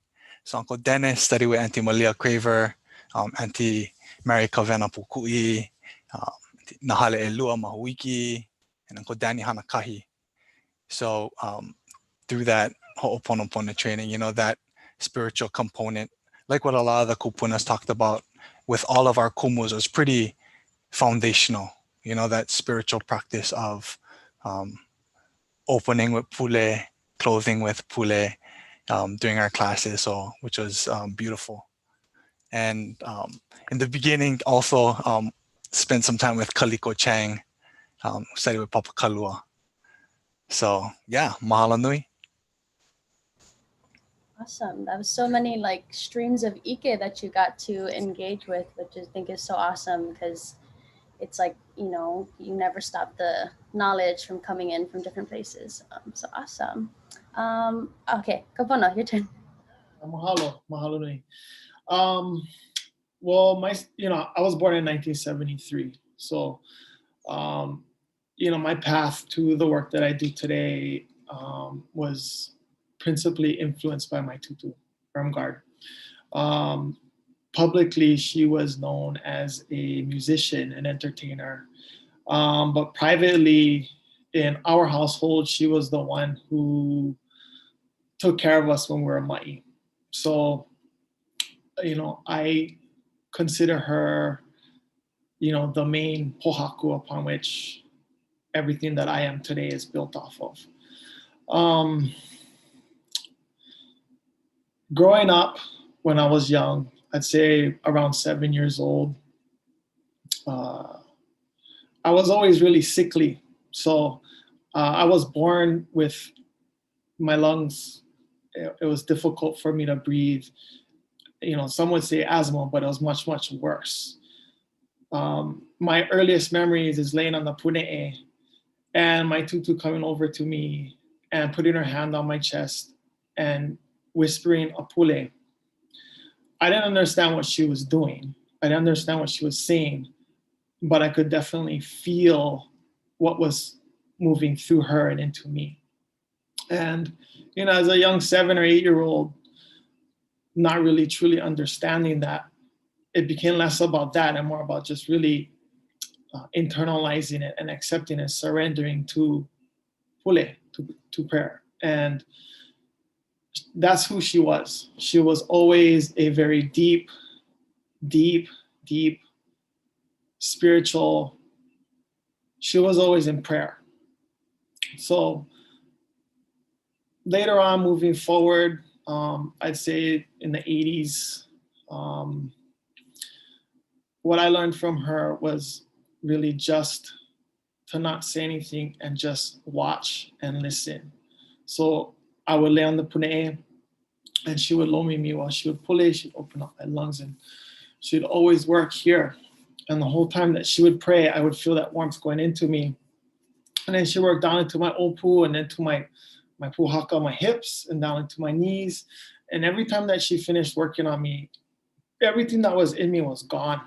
So Uncle Dennis studied with Auntie Malia Craver, Auntie Mary Kavena Pukui, Nahale Elua Mahuiki, and Uncle Danny Hanakahi. So through that Ho'oponopono training, you know, that spiritual component, like what a lot of the kupunas talked about with all of our kumus, was pretty foundational, you know, that spiritual practice of opening with pule, clothing with pule during our classes, so which was beautiful. And in the beginning, also spent some time with Kaliko Chang, studied with Papa Kalua. So yeah, mahalo nui. Awesome. That was so many like streams of ike that you got to engage with, which I think is so awesome, because it's like, you know, you never stop the knowledge from coming in from different places. So awesome. Okay, Kapono, your turn. Mahalo nui. Well, I was born in 1973. So, you know, my path to the work that I do today was principally influenced by my tutu, Ramgard. Publicly, she was known as a musician and entertainer. But privately, in our household, she was the one who took care of us when we were mai. So, you know, I consider her, you know, the main pohaku upon which everything that I am today is built off of. Growing up, when I was young, I'd say around 7 years old, I was always really sickly. So I was born with my lungs, it was difficult for me to breathe. You know, some would say asthma, but it was much, much worse. My earliest memories is laying on the pune'e and my tutu coming over to me and putting her hand on my chest and whispering apule. I didn't understand what she was doing. I didn't understand what she was saying, but I could definitely feel what was moving through her and into me. And, you know, as a young 7 or 8-year-old, not really truly understanding that, it became less about that and more about just really internalizing it and accepting and surrendering to pule, to prayer. And that's who she was. She was always a very deep, deep, deep spiritual. She was always in prayer. So later on, moving forward, I'd say in the 80s, what I learned from her was really just to not say anything and just watch and listen. So I would lay on the pune'e and she would lomi me while she would pule, she'd open up my lungs and she'd always work here. And the whole time that she would pray, I would feel that warmth going into me. And then she worked down into my opu and then to my puhaka, my hips, and down into my knees. And every time that she finished working on me, everything that was in me was gone.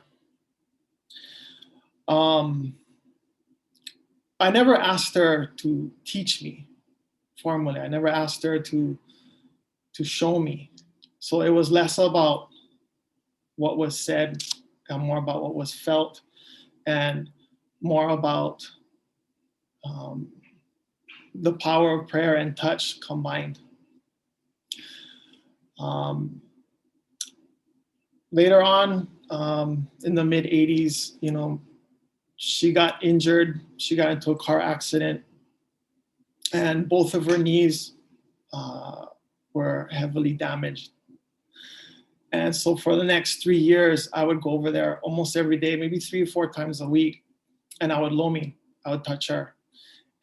I never asked her to teach me formally. I never asked her to show me. So it was less about what was said and more about what was felt and more about the power of prayer and touch combined. Later on, in the mid 80s, you know, she got injured. She got into a car accident and both of her knees were heavily damaged. And so for the next 3 years, I would go over there almost every day, maybe 3 or 4 times a week. And I would lomi, I would touch her.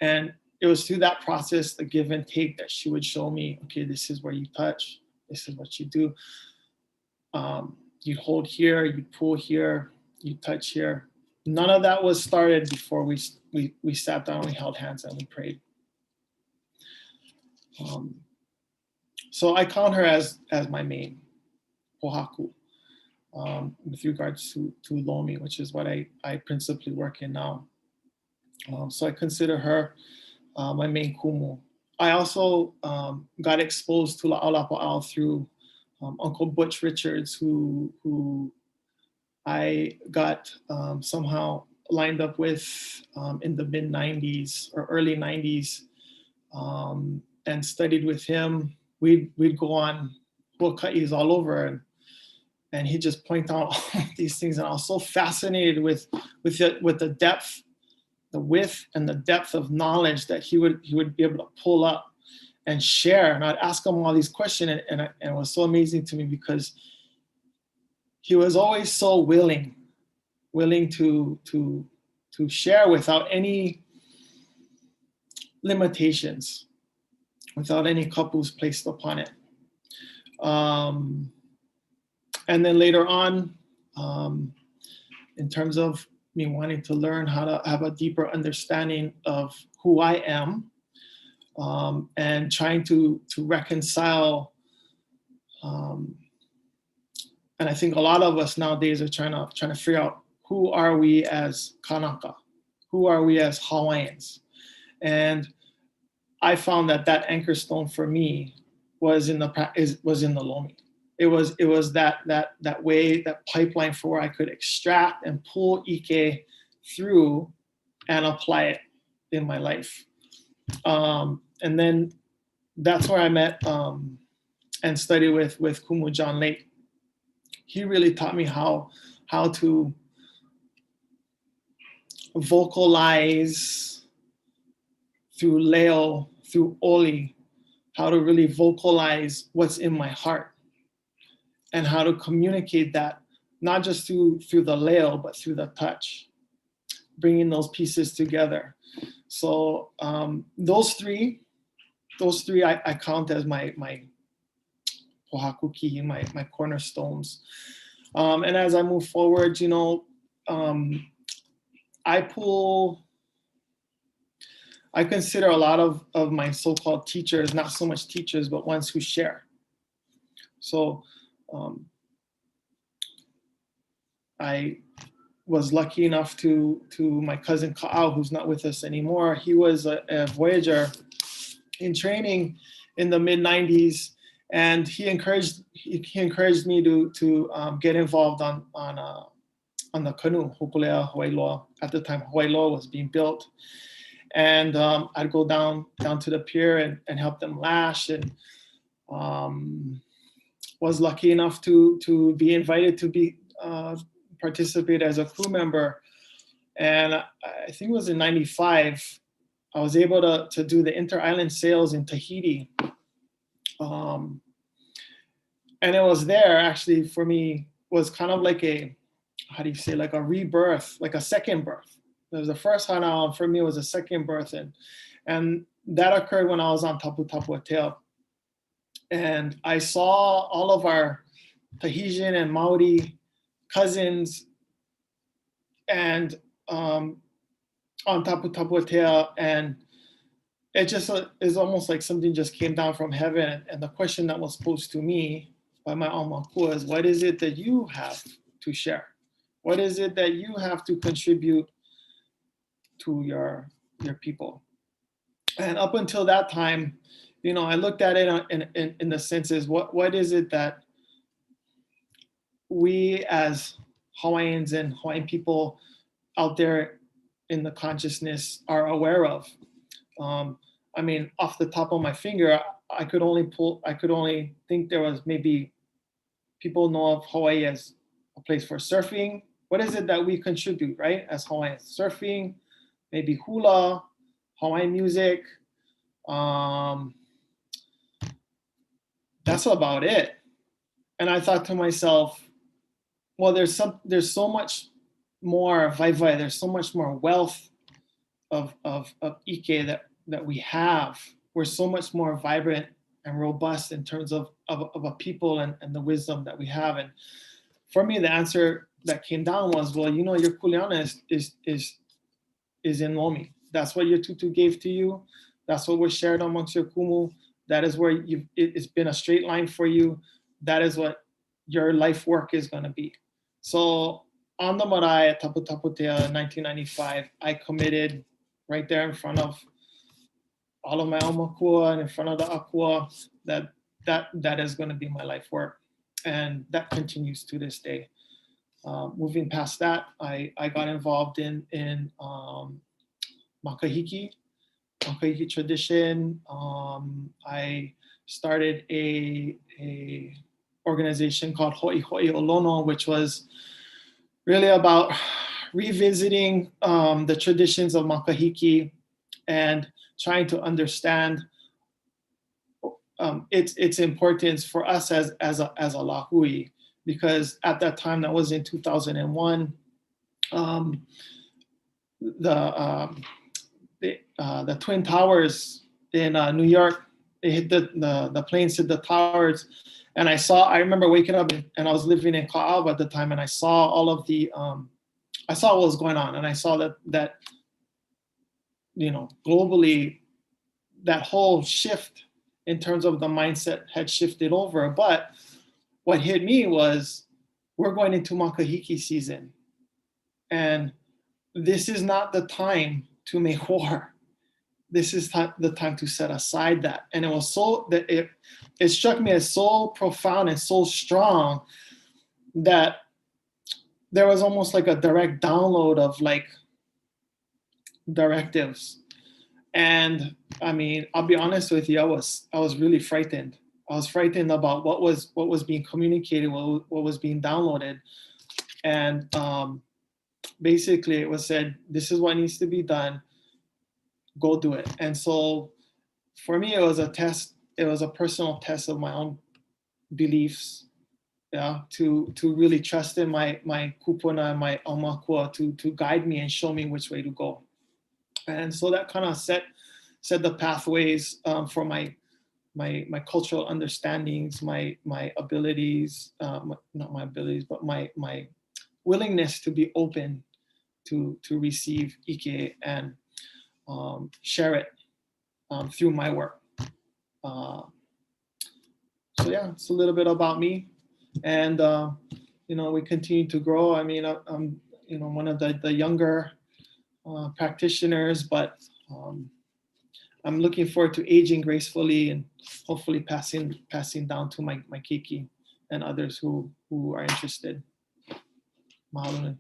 And it was through that process, the give and take, that she would show me, okay, this is where you touch. This is what you do. You'd hold here, you'd pull here, you touch here. None of that was started before we sat down, we held hands and we prayed. So I count her as my main pohaku with regards to lomi, which is what I principally work in now. So I consider her my main kumu. I also got exposed to La'aulapa'au through Uncle Butch Richards, who I got somehow lined up with in the mid 90s or early 90s and studied with him. We'd go on huaka'is all over and he'd just point out all these things. And I was so fascinated with the depth, the width and the depth of knowledge that he would be able to pull up and share. And I'd ask him all these questions and it was so amazing to me because he was always so willing to share without any limitations, without any kapus placed upon it. And then later on, in terms of me wanting to learn how to have a deeper understanding of who I am, and trying to reconcile, and I think a lot of us nowadays are trying to figure out who are we as Kanaka, who are we as Hawaiians, and I found that anchor stone for me was in the lomi. It was that way, that pipeline for where I could extract and pull ʻike through and apply it in my life. And then that's where I met and studied with Kumu John Lake. He really taught me how to vocalize through leo, through oli, how to really vocalize what's in my heart and how to communicate that, not just through the leo, but through the touch, bringing those pieces together. So those three those three I count as my pohakuki, my cornerstones. And as I move forward, you know, I consider a lot of my so-called teachers, not so much teachers, but ones who share. So I was lucky enough to my cousin Ka'au, who's not with us anymore. He was a Voyager in training in the mid-90s, and he encouraged me to get involved on the canoe, Hokulea Hawaiiloa. At the time, Hawaiiloa was being built. And I'd go down to the pier and help them lash, and was lucky enough to be invited to be participate as a crew member. And I think it was in '95, I was able to do the inter-island sails in Tahiti. And it was there, actually, for me, was kind of like a, how do you say, like a rebirth, like a second birth. It was the first hana, for me, it was a second birth. And that occurred when I was on Tapu Tapu Atea. And I saw all of our Tahitian and Maori cousins and on Tapu Tapu Atea, and it just is almost like something just came down from heaven. And the question that was posed to me by my aumakua is, what is it that you have to share? What is it that you have to contribute to your people? And up until that time, you know, I looked at it in the senses, what is it that we as Hawaiians and Hawaiian people out there in the consciousness are aware of? I mean, off the top of my finger, I could only think there was maybe people know of Hawaii as a place for surfing. What is it that we contribute, right? As Hawaiians, surfing, maybe hula, Hawaiian music. That's about it. And I thought to myself, well, there's so much more vaivai, there's so much more wealth of ʻike that we have. We're so much more vibrant and robust in terms of a people and the wisdom that we have. And for me, the answer that came down was, well, you know, your Kuleana is in Momi. That's what your tutu gave to you. That's what was shared amongst your kumu. That is where it's been a straight line for you. That is what your life work is going to be. So on the marae at Tapu Tapu Atea in 1995, I committed right there in front of all of my aumakua and in front of the akua that is going to be my life work. And that continues to this day. Moving past that, I got involved in makahiki tradition. I started a organization called Hoʻi Olono, which was really about revisiting the traditions of makahiki and trying to understand its importance for us as a lahui, because at that time, that was in 2001, the Twin Towers in New York, they hit the planes hit the towers, and I remember waking up, and I was living in Ka'au at the time, and I saw all of the I saw what was going on, and I saw that you know, globally, that whole shift in terms of the mindset had shifted over. But what hit me was, we're going into makahiki season, and this is not the time to make war. This is the time to set aside that. And it was so that it struck me as so profound and so strong that there was almost like a direct download of like directives. And I mean, I'll be honest with you, I was really frightened. I was frightened about what was being communicated, what was being downloaded. And basically it was said, this is what needs to be done, go do it. And so for me, it was a test. It was a personal test of my own beliefs, yeah, to really trust in my kupuna and my aumakua to guide me and show me which way to go. And so that kind of set set the pathways for my cultural understandings, my abilities, not my abilities, but my willingness to be open to receive ʻike and share it through my work. So yeah, it's a little bit about me, and you know, we continue to grow. I mean, I'm you know, one of the younger practitioners, but I'm looking forward to aging gracefully and hopefully passing down to my keiki and others who are interested. Mahalo.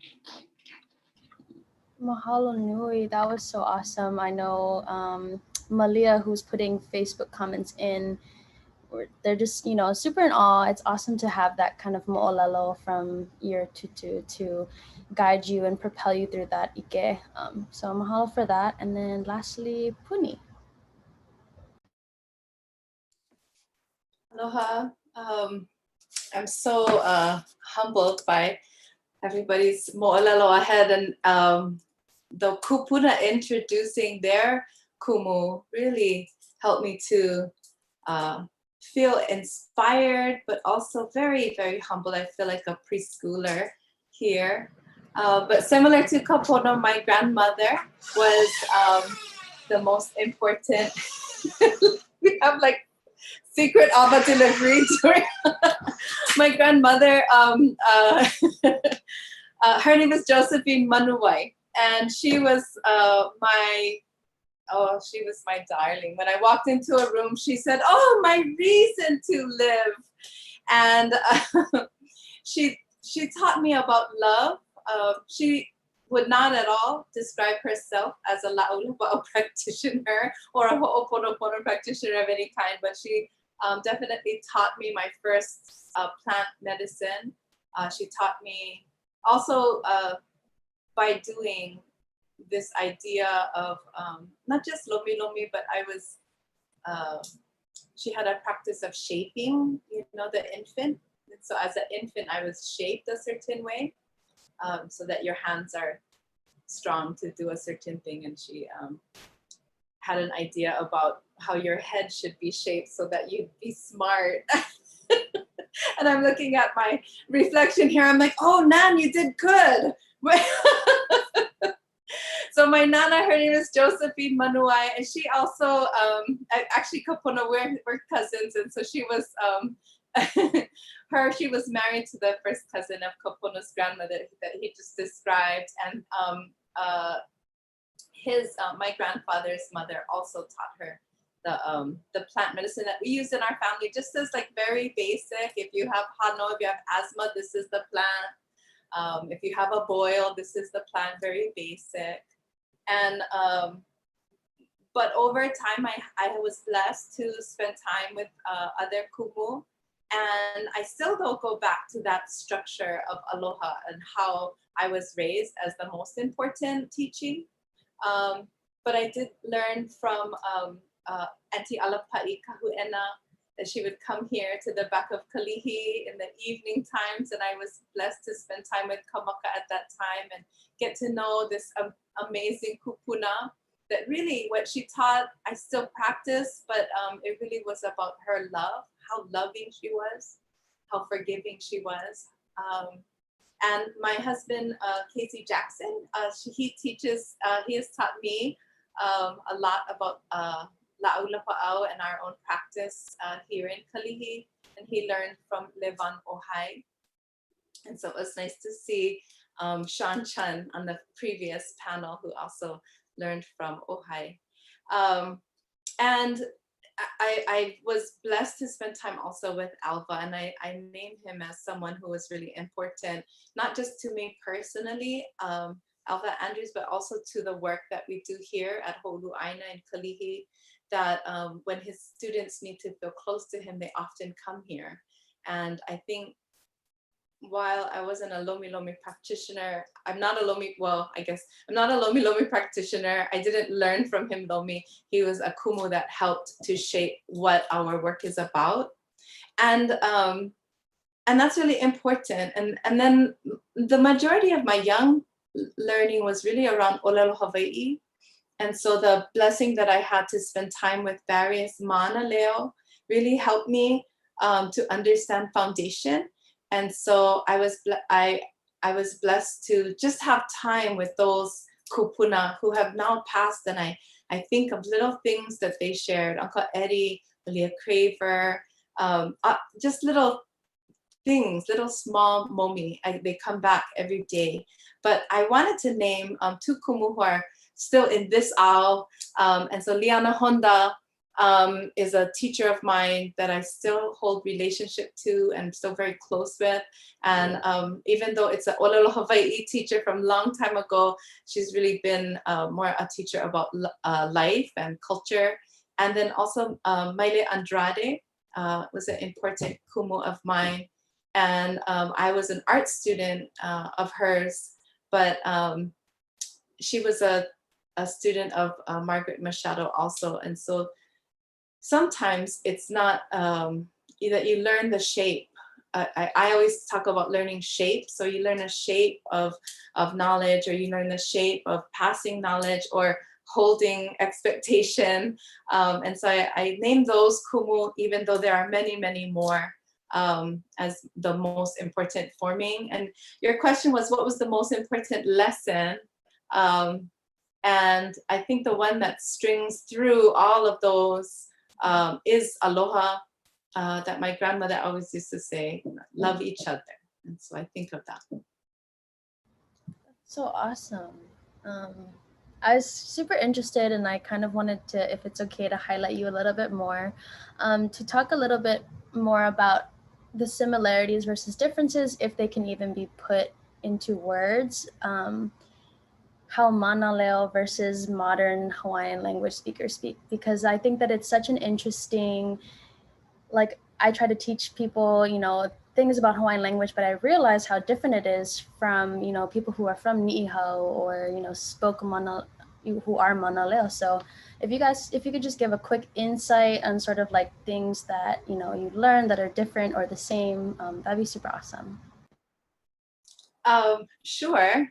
Mahalo nui. That was so awesome. I know Malia, who's putting Facebook comments in, they're just, you know, super in awe. It's awesome to have that kind of mo'olelo from year to guide you and propel you through that ʻike. So mahalo for that. And then lastly, Puni. Aloha. I'm so humbled by everybody's mo'olelo ahead, and the Kupuna introducing their kumu really helped me to feel inspired, but also very, very humble. I feel like a preschooler here. But similar to Kapono, my grandmother was the most important. We have like secret ava delivery during my grandmother. Her name is Josephine Manuwai, and she was she was my darling. When I walked into a room, she said, "Oh, my reason to live," and she taught me about love. She would not at all describe herself as a la'ulupa'o practitioner or a ho'oponopono practitioner of any kind, but she definitely taught me my first plant medicine. She taught me also by doing this idea of not just lomi lomi, but I was, she had a practice of shaping, you know, the infant. And so as an infant, I was shaped a certain way so that your hands are strong to do a certain thing. And she had an idea about how your head should be shaped so that you'd be smart. And I'm looking at my reflection here. I'm like, oh, Nan, you did good. So my Nana, her name is Josephine Manuai, and she also, actually Kapono, we're cousins. And so she was, she was married to the first cousin of Kapono's grandmother that he just described. And my grandfather's mother also taught her the plant medicine that we use in our family, just as like very basic. If you have hano, if you have asthma, this is the plant. If you have a boil, this is the plant, very basic. And but over time, I was blessed to spend time with other kumu, and I still don't go back to that structure of aloha and how I was raised as the most important teaching. But I did learn from Auntie Alapa'i Kahu'ena that she would come here to the back of Kalihi in the evening times, and I was blessed to spend time with Kamaka at that time and get to know this amazing kupuna that really what she taught I still practice, but it really was about her love, how loving she was, how forgiving she was. And my husband, Casey Jackson, he teaches, he has taught me a lot about la'ulapa'au and our own practice here in Kalihi, and he learned from Levan Ohai. And so it was nice to see Sean Chun on the previous panel, who also learned from Ohai. And I was blessed to spend time also with Alva, and I named him as someone who was really important, not just to me personally, Alva Andrews, but also to the work that we do here at Ho'olu'aina in Kalihi, that when his students need to feel close to him, they often come here. And I think while I wasn't a Lomi Lomi practitioner, I'm not a Lomi, well, I guess I'm not a Lomi Lomi practitioner. I didn't learn from him Lomi. He was a kumu that helped to shape what our work is about. And that's really important. And then the majority of my young learning was really around Olelo Hawaii. And so the blessing that I had to spend time with various mana leo really helped me to understand foundation. And so I was blessed to just have time with those kupuna who have now passed, and I think of little things that they shared. Uncle Eddie, Leah Craver, just little things, little small momi. They come back every day. But I wanted to name two kumu who are still in this aisle. And so Liana Honda is a teacher of mine that I still hold relationship to and still very close with. And even though it's an Olelo Hawaii teacher from a long time ago, she's really been more a teacher about life and culture. And then also Maile Andrade was an important kumu of mine. And I was an art student of hers, but she was a student of Margaret Machado also. And so sometimes it's not that you learn the shape. I always talk about learning shape. So you learn a shape of knowledge, or you learn the shape of passing knowledge or holding expectation. And so I named those kumu, even though there are many, many more, as the most important for me. And your question was, what was the most important lesson? And I think the one that strings through all of those is aloha, that my grandmother always used to say, love each other. And so I think of that. So awesome. I was super interested, and I kind of wanted to, if it's okay, to highlight you a little bit more, to talk a little bit more about the similarities versus differences, if they can even be put into words. How mana leo versus modern Hawaiian language speakers speak, because I think that it's such an interesting, like, I try to teach people, things about Hawaiian language, but I realize how different it is from, people who are from Ni'ihau or, spoke mana, who are mana leo. So if you could just give a quick insight on sort of like things that, you learned that are different or the same, that'd be super awesome. Sure.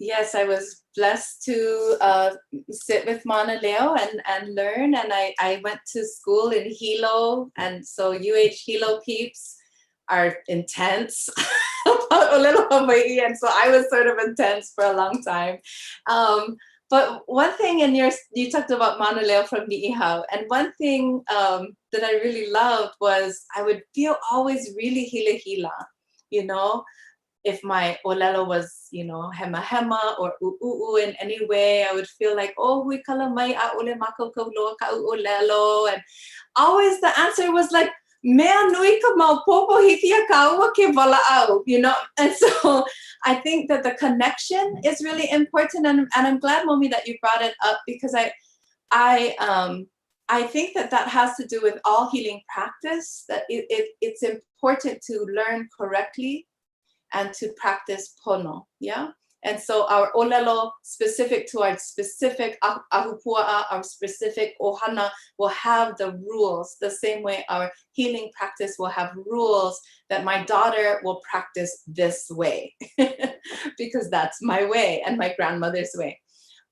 Yes, I was blessed to sit with Mana Leo and learn. And I went to school in Hilo. And so Hilo peeps are intense about Olelo Hawaii. And so I was sort of intense for a long time. But one thing, and you talked about Mana Leo from Ni'ihau. And one thing that I really loved was I would feel always really hila, if my olelo was, hema hema or u'u in any way, I would feel like, oh, hui kala mai a ole mako ka loa ka olelo. And always the answer was like, mea nui ka maupopo hikia ka ua ke wala'au, And so I think that the connection is really important. And I'm glad, Momi, that you brought it up, because I think that has to do with all healing practice, that it's important to learn correctly and to practice pono, yeah? And so our olelo, specific to our specific ahupua'a, our specific ohana, will have the rules, the same way our healing practice will have rules that my daughter will practice this way, because that's my way and my grandmother's way.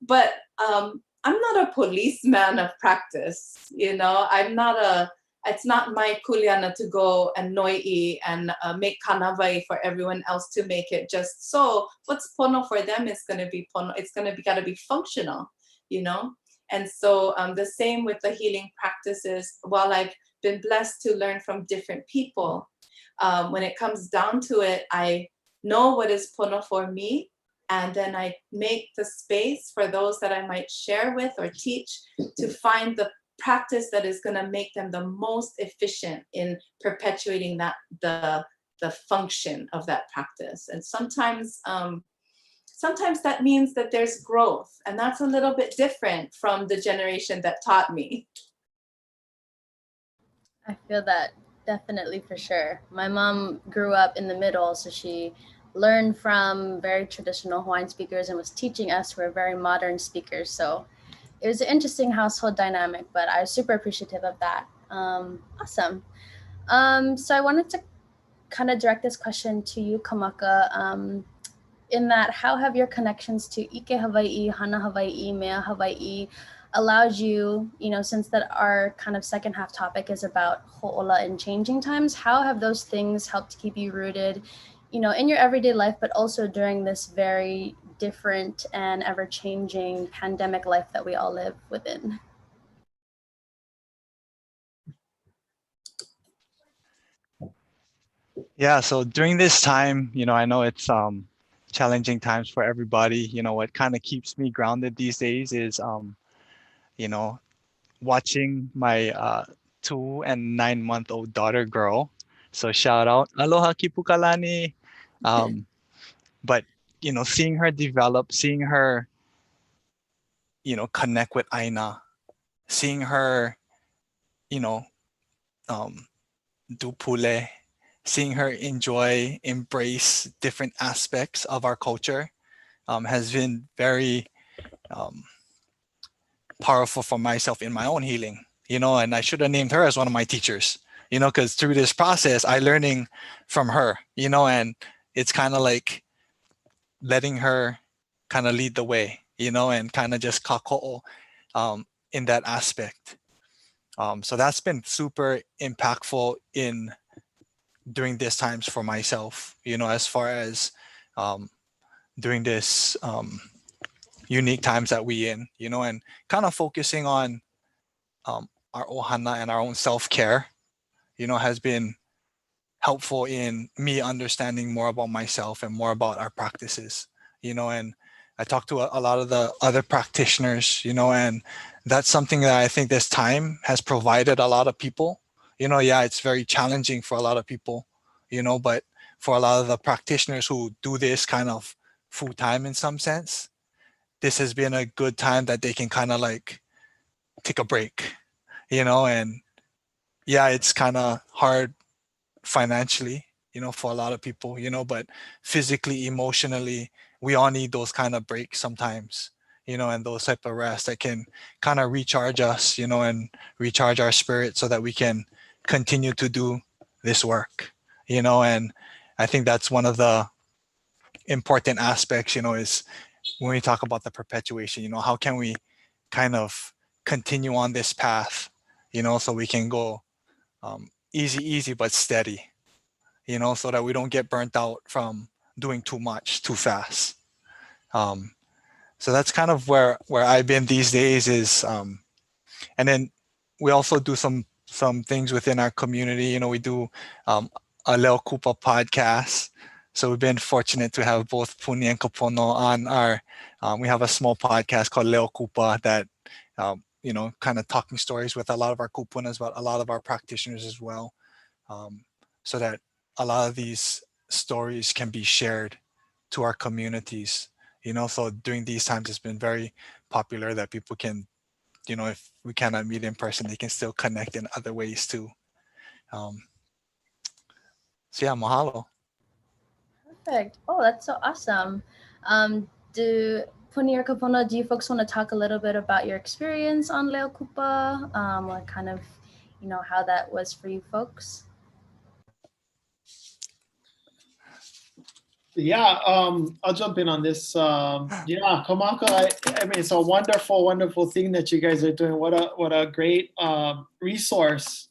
But I'm not a policeman of practice, it's not my kuleana to go and noi'i and make kanawai for everyone else to make it just so. What's pono for them is going to be pono. It's going to be, got to be functional, And so the same with the healing practices. While I've been blessed to learn from different people, when it comes down to it, I know what is pono for me. And then I make the space for those that I might share with or teach to find the practice that is going to make them the most efficient in perpetuating the function of that practice. And sometimes that means that there's growth, and that's a little bit different from the generation that taught me. I feel that definitely, for sure. My mom grew up in the middle, so she learned from very traditional Hawaiian speakers and was teaching us who are very modern speakers. So it was an interesting household dynamic, but I was super appreciative of that. Awesome. So I wanted to kind of direct this question to you, Kamaka. in that, how have your connections to Ike Hawaii, Hana Hawaii, Mea Hawaii allowed you, since that our kind of second half topic is about Ho'ola and changing times, how have those things helped keep you rooted, in your everyday life, but also during this very different and ever-changing pandemic life that we all live within? Yeah, so during this time, I know it's challenging times for everybody. What kind of keeps me grounded these days is watching my 2 and 9-month-old daughter grow. So shout out, aloha kipukalani. But seeing her develop, seeing her connect with Aina, seeing her do pule, seeing her enjoy, embrace different aspects of our culture has been very powerful for myself in my own healing, and I should have named her as one of my teachers, because through this process, I learning from her, and it's kind of like letting her kind of lead the way, and kind of just kako'o in that aspect. So that's been super impactful in during these times for myself, as far as during this unique times that we in, and kind of focusing on our ohana and our own self-care, has been helpful in me understanding more about myself and more about our practices, and I talked to a lot of the other practitioners, and that's something that I think this time has provided a lot of people. Yeah, it's very challenging for a lot of people, but for a lot of the practitioners who do this kind of full time in some sense, this has been a good time that they can kind of like take a break, and yeah, it's kind of hard financially, for a lot of people, but physically, emotionally, we all need those kind of breaks sometimes, and those type of rest that can kind of recharge us, and recharge our spirit so that we can continue to do this work, and I think that's one of the important aspects, is when we talk about the perpetuation, how can we kind of continue on this path, so we can go easy, but steady, so that we don't get burnt out from doing too much too fast. So that's kind of where I've been these days is, and then we also do some things within our community. We do a Leo Kupa podcast. So we've been fortunate to have both Puni and Kapono on our, we have a small podcast called Leo Kupa that, kind of talking stories with a lot of our kupunas, but a lot of our practitioners as well. So that a lot of these stories can be shared to our communities, so during these times it's been very popular that people can, if we cannot meet in person, they can still connect in other ways too. So yeah, mahalo. Perfect. Oh, that's so awesome. Do Puni or Kapono, do you folks want to talk a little bit about your experience on Leo Kupa, or kind of, how that was for you folks? Yeah, I'll jump in on this. Yeah, Kamaka, I mean, it's a wonderful thing that you guys are doing. What a great resource,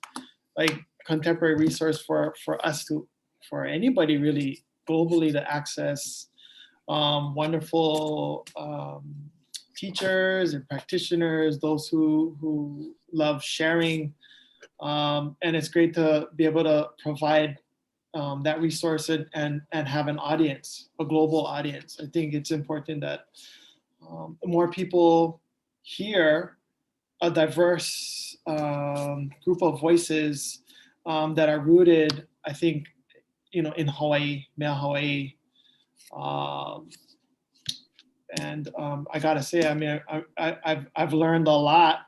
like contemporary resource for us for anybody really globally to access wonderful teachers and practitioners, those who love sharing. And it's great to be able to provide that resource and have an audience, a global audience. I think it's important that more people hear a diverse group of voices that are rooted, I think, in Hawaii, mea Hawaii. And I gotta say, I mean, I've learned a lot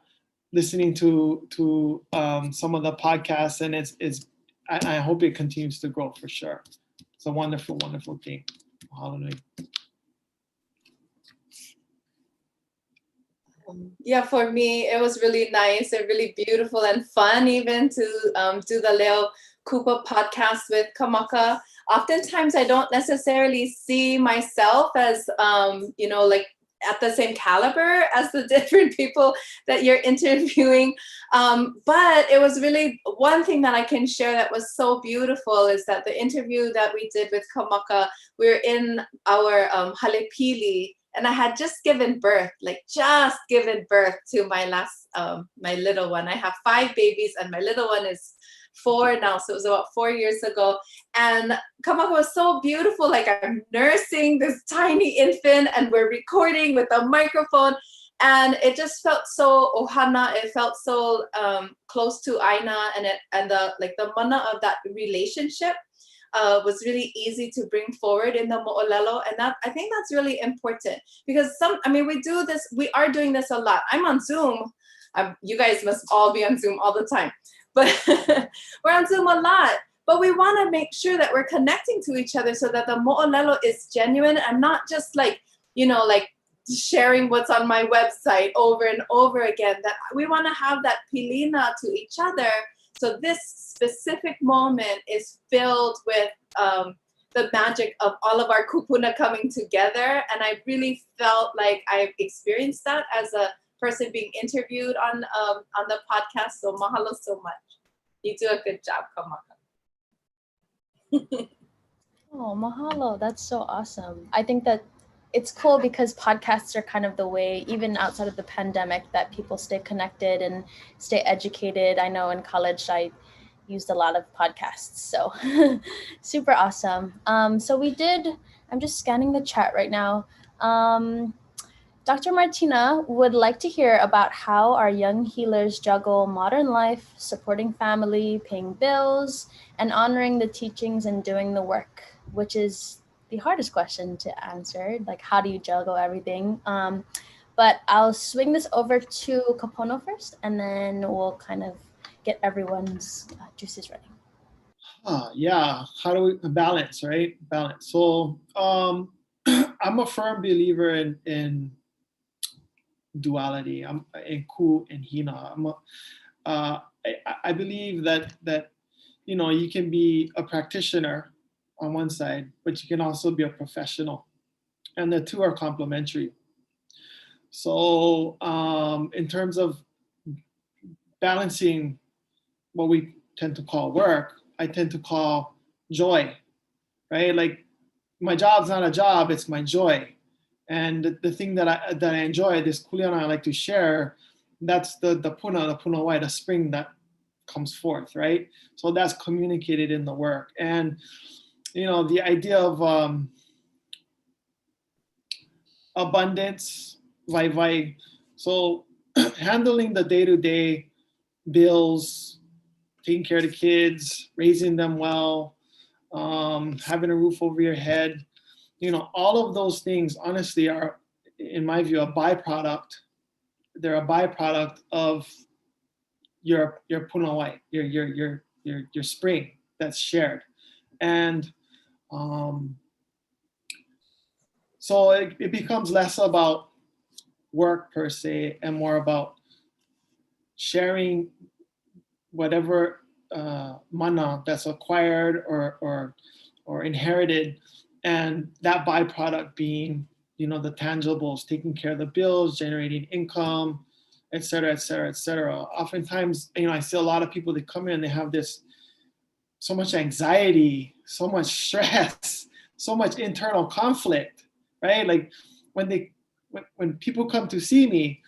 listening to some of the podcasts, and I hope it continues to grow for sure. It's a wonderful thing. Hallelujah. Yeah, for me, it was really nice and really beautiful and fun even to do the Leo Kupa podcast with Kamaka. oftentimes I don't necessarily see myself as, you know, like at the same caliber as the different people that you're interviewing. But it was really one thing that I can share that was so beautiful is that the interview that we did with Kamaka, we were in our halepili, and I had just given birth, like just given birth to my last, my little one. I have 5 babies and my little one is 4 now. So it was about 4 years ago. And Kamaka was so beautiful. Like I'm nursing this tiny infant and we're recording with a microphone. And it just felt so ohana. It felt so close to Aina, and the like the mana of that relationship was really easy to bring forward in the mo'olelo. And that, I think that's really important because we are doing this a lot. I'm on Zoom. You guys must all be on Zoom all the time, but we're on Zoom a lot. But we want to make sure that we're connecting to each other so that the mo'olelo is genuine and not just like, you know, like sharing what's on my website over and over again. That we want to have that pilina to each other. So this specific moment is filled with the magic of all of our kupuna coming together. And I really felt like I've experienced that as a person being interviewed on the podcast. So mahalo so much. You do a good job, Kamaka. Oh, mahalo. That's so awesome. I think that it's cool because podcasts are kind of the way, even outside of the pandemic, that people stay connected and stay educated. I know in college I used a lot of podcasts, so super awesome. So I'm just scanning the chat right now. Dr. Martina would like to hear about how our young healers juggle modern life, supporting family, paying bills, and honoring the teachings and doing the work, which is the hardest question to answer. Like, how do you juggle everything? But I'll swing this over to Kapono first, and then we'll kind of get everyone's juices ready. Yeah, how do we balance, right? Balance. So I'm a firm believer in duality. I'm in ku and hina. I believe that you know, you can be a practitioner on one side, but you can also be a professional, and the two are complementary. So in terms of balancing what we tend to call work, I tend to call joy, right? Like my job's not a job, it's my joy. And the thing that I enjoy, this kuleana I like to share, that's the puna wai, the spring that comes forth, right? So that's communicated in the work. And, you know, the idea of abundance, vai. So handling the day-to-day bills, taking care of the kids, raising them well, having a roof over your head, you know, all of those things honestly are, in my view, a byproduct. They're a byproduct of your punawai, your spring that's shared. And so it becomes less about work per se and more about sharing whatever mana that's acquired or inherited, and that byproduct being, you know, the tangibles, taking care of the bills, generating income, et cetera, et cetera, et cetera. Oftentimes, you know, I see a lot of people that come in, they have so much anxiety, so much stress, so much internal conflict, right? Like when people come to see me,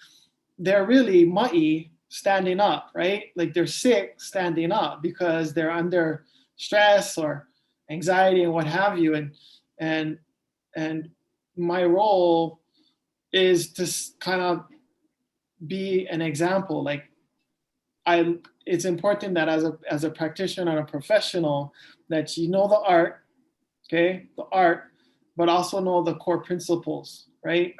they're really ma'i standing up, right? Like they're sick standing up because they're under stress or anxiety and what have you. And my role is to kind of be an example. Like it's important that as a practitioner and a professional that you know the art, okay, the art, but also know the core principles, right?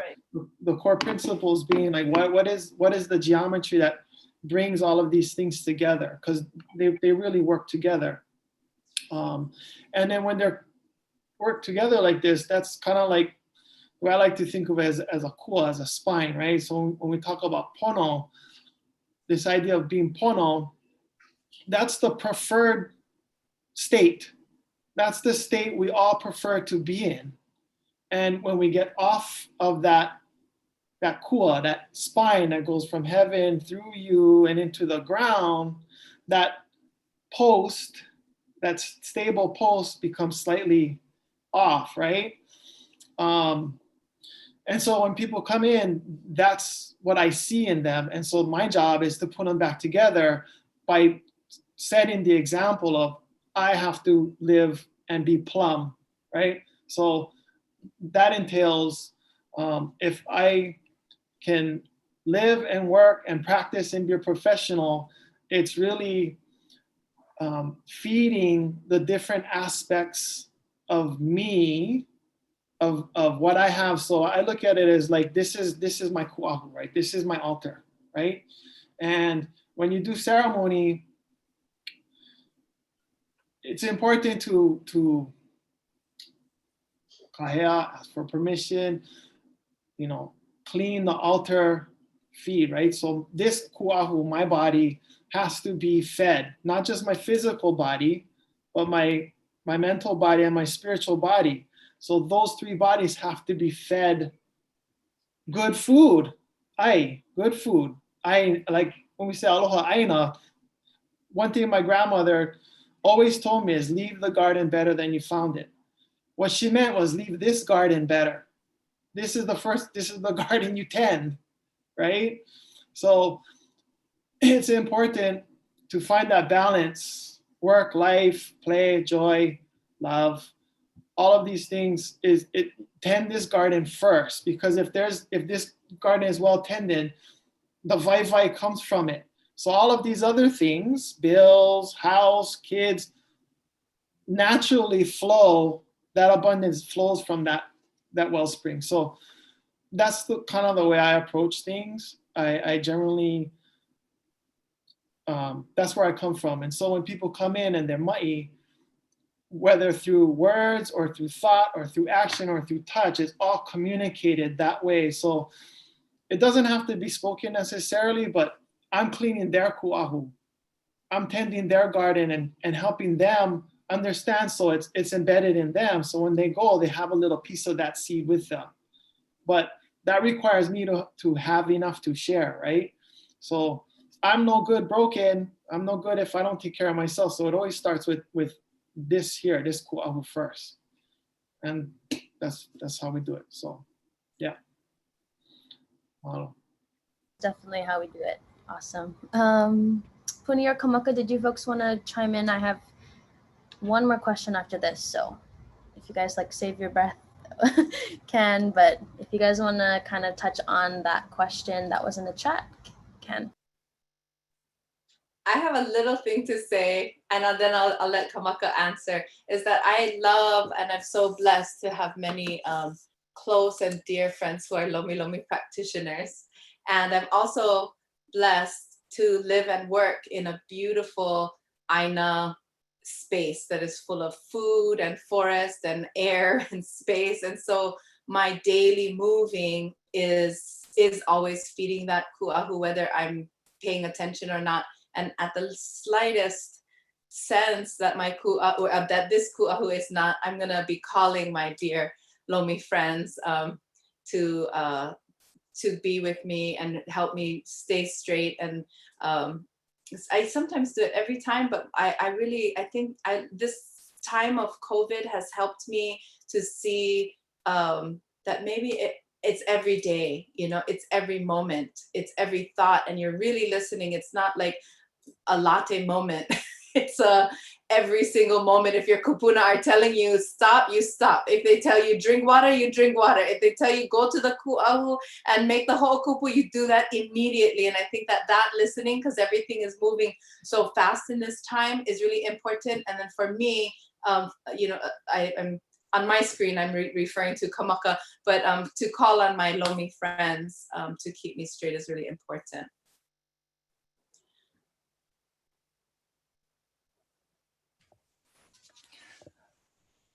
The core principles being like what is the geometry that brings all of these things together, because they really work together. And then when they're work together like this, that's kind of like what I like to think of as a kua, as a spine, right? So when we talk about pono, this idea of being pono, that's the preferred state That's the state we all prefer to be in. And when we get off of that kua, that spine that goes from heaven through you and into the ground, that post, that stable post becomes slightly off, right? And so when people come in, that's what I see in them. And so my job is to put them back together by setting the example of, I have to live and be plumb, right? So that entails, if I can live and work and practice and be a professional, it's really feeding the different aspects of me, of what I have. So I look at it as like, this is my kuahu, right? This is my altar, right? And when you do ceremony, it's important to kahea, ask for permission, clean the altar, feed, right? So this kuahu, my body, has to be fed, not just my physical body, but my mental body and my spiritual body. So those three bodies have to be fed good food. Good food. Like when we say aloha aina, one thing my grandmother always told me is leave the garden better than you found it. What she meant was leave this garden better. This is the garden you tend, right? So it's important to find that balance, work, life, play, joy, love. All of these things tend this garden first, because if this garden is well tended, the vai comes from it. So all of these other things, bills, house, kids, naturally flow. That abundance flows from that wellspring. So that's the kind of the way I approach things. I generally, that's where I come from. And so when people come in and they're ma'i, whether through words or through thought or through action or through touch, it's all communicated that way. So it doesn't have to be spoken necessarily, but I'm cleaning their kuahu. I'm tending their garden and helping them understand, so it's embedded in them. So when they go, they have a little piece of that seed with them. But that requires me to have enough to share, right? So I'm no good broken. I'm no good if I don't take care of myself. So it always starts with this here, this kuahu first. And that's how we do it. So yeah. Wow. Definitely how we do it. Awesome. Puni or Kamaka, did you folks want to chime in? I have one more question after this. So if you guys like save your breath, can, but if you guys want to kind of touch on that question that was in the chat, can. I have a little thing to say, and then I'll let Kamaka answer, is that I love and I'm so blessed to have many close and dear friends who are Lomi Lomi practitioners. And I'm also blessed to live and work in a beautiful Aina space that is full of food and forest and air and space. And so my daily moving is always feeding that kuahu, whether I'm paying attention or not. And at the slightest sense that my kuahu, that this kuahu is not, I'm gonna be calling my dear Lomi friends to be with me and help me stay straight. And I sometimes do it every time, but I think this time of COVID has helped me to see that maybe it's every day, it's every moment, it's every thought, and you're really listening. It's not like a latte moment. It's every single moment. If your kupuna are telling you stop, you stop. If they tell you drink water, you drink water. If they tell you go to the ku'ahu and make the ho'okupu, you do that immediately. And I think that listening, because everything is moving so fast in this time, is really important. And then for me, I'm on my screen, I'm referring to Kamaka, but to call on my Lomi friends to keep me straight is really important.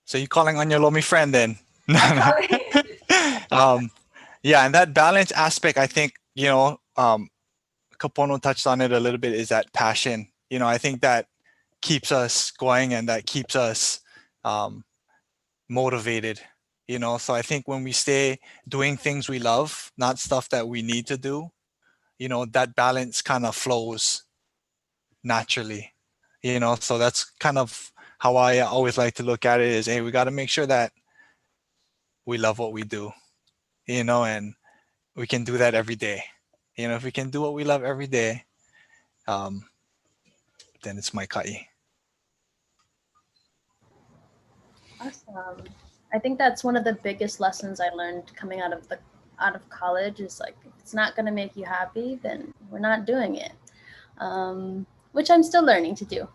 So you're calling on your Lomi friend then? Yeah, and that balance aspect, I think, Kapono touched on it a little bit, is that passion. I think that keeps us going and that keeps us motivated, you know. So I think when we stay doing things we love, not stuff that we need to do, you know, that balance kind of flows naturally, you know. So that's kind of how I always like to look at it is, hey, we got to make sure that we love what we do, you know, and we can do that every day. You know, if we can do what we love every day, then it's my kai. Awesome. I think that's one of the biggest lessons I learned coming out of college is like, if it's not going to make you happy, then we're not doing it. Which I'm still learning to do.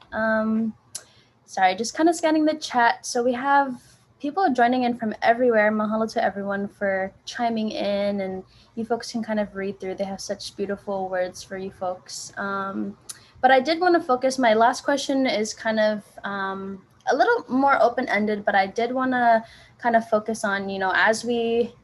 Sorry, just kind of scanning the chat. So we have people joining in from everywhere. Mahalo to everyone for chiming in, and you folks can kind of read through. They have such beautiful words for you folks. But I did want to focus. My last question is kind of a little more open-ended, but I did want to kind of focus on, you know, as we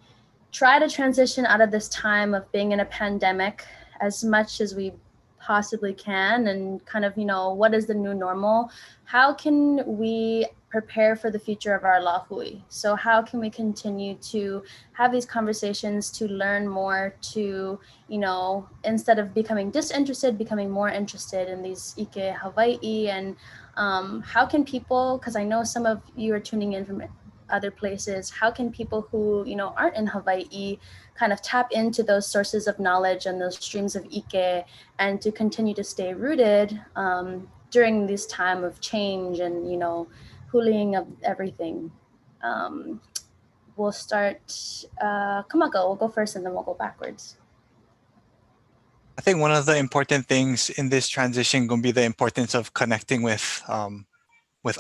try to transition out of this time of being in a pandemic as much as we possibly can, and kind of, you know, what is the new normal? How can we prepare for the future of our lahui? So how can we continue to have these conversations, to learn more, to, you know, instead of becoming disinterested, becoming more interested in these ʻike Hawaii? And how can people, because I know some of you are tuning in from other places, how can people who, you know, aren't in Hawaii kind of tap into those sources of knowledge and those streams of ʻike, and to continue to stay rooted during this time of change and, you know, huling of everything? We'll start, Kamaka, we'll go first and then we'll go backwards. I think one of the important things in this transition gonna be the importance of connecting with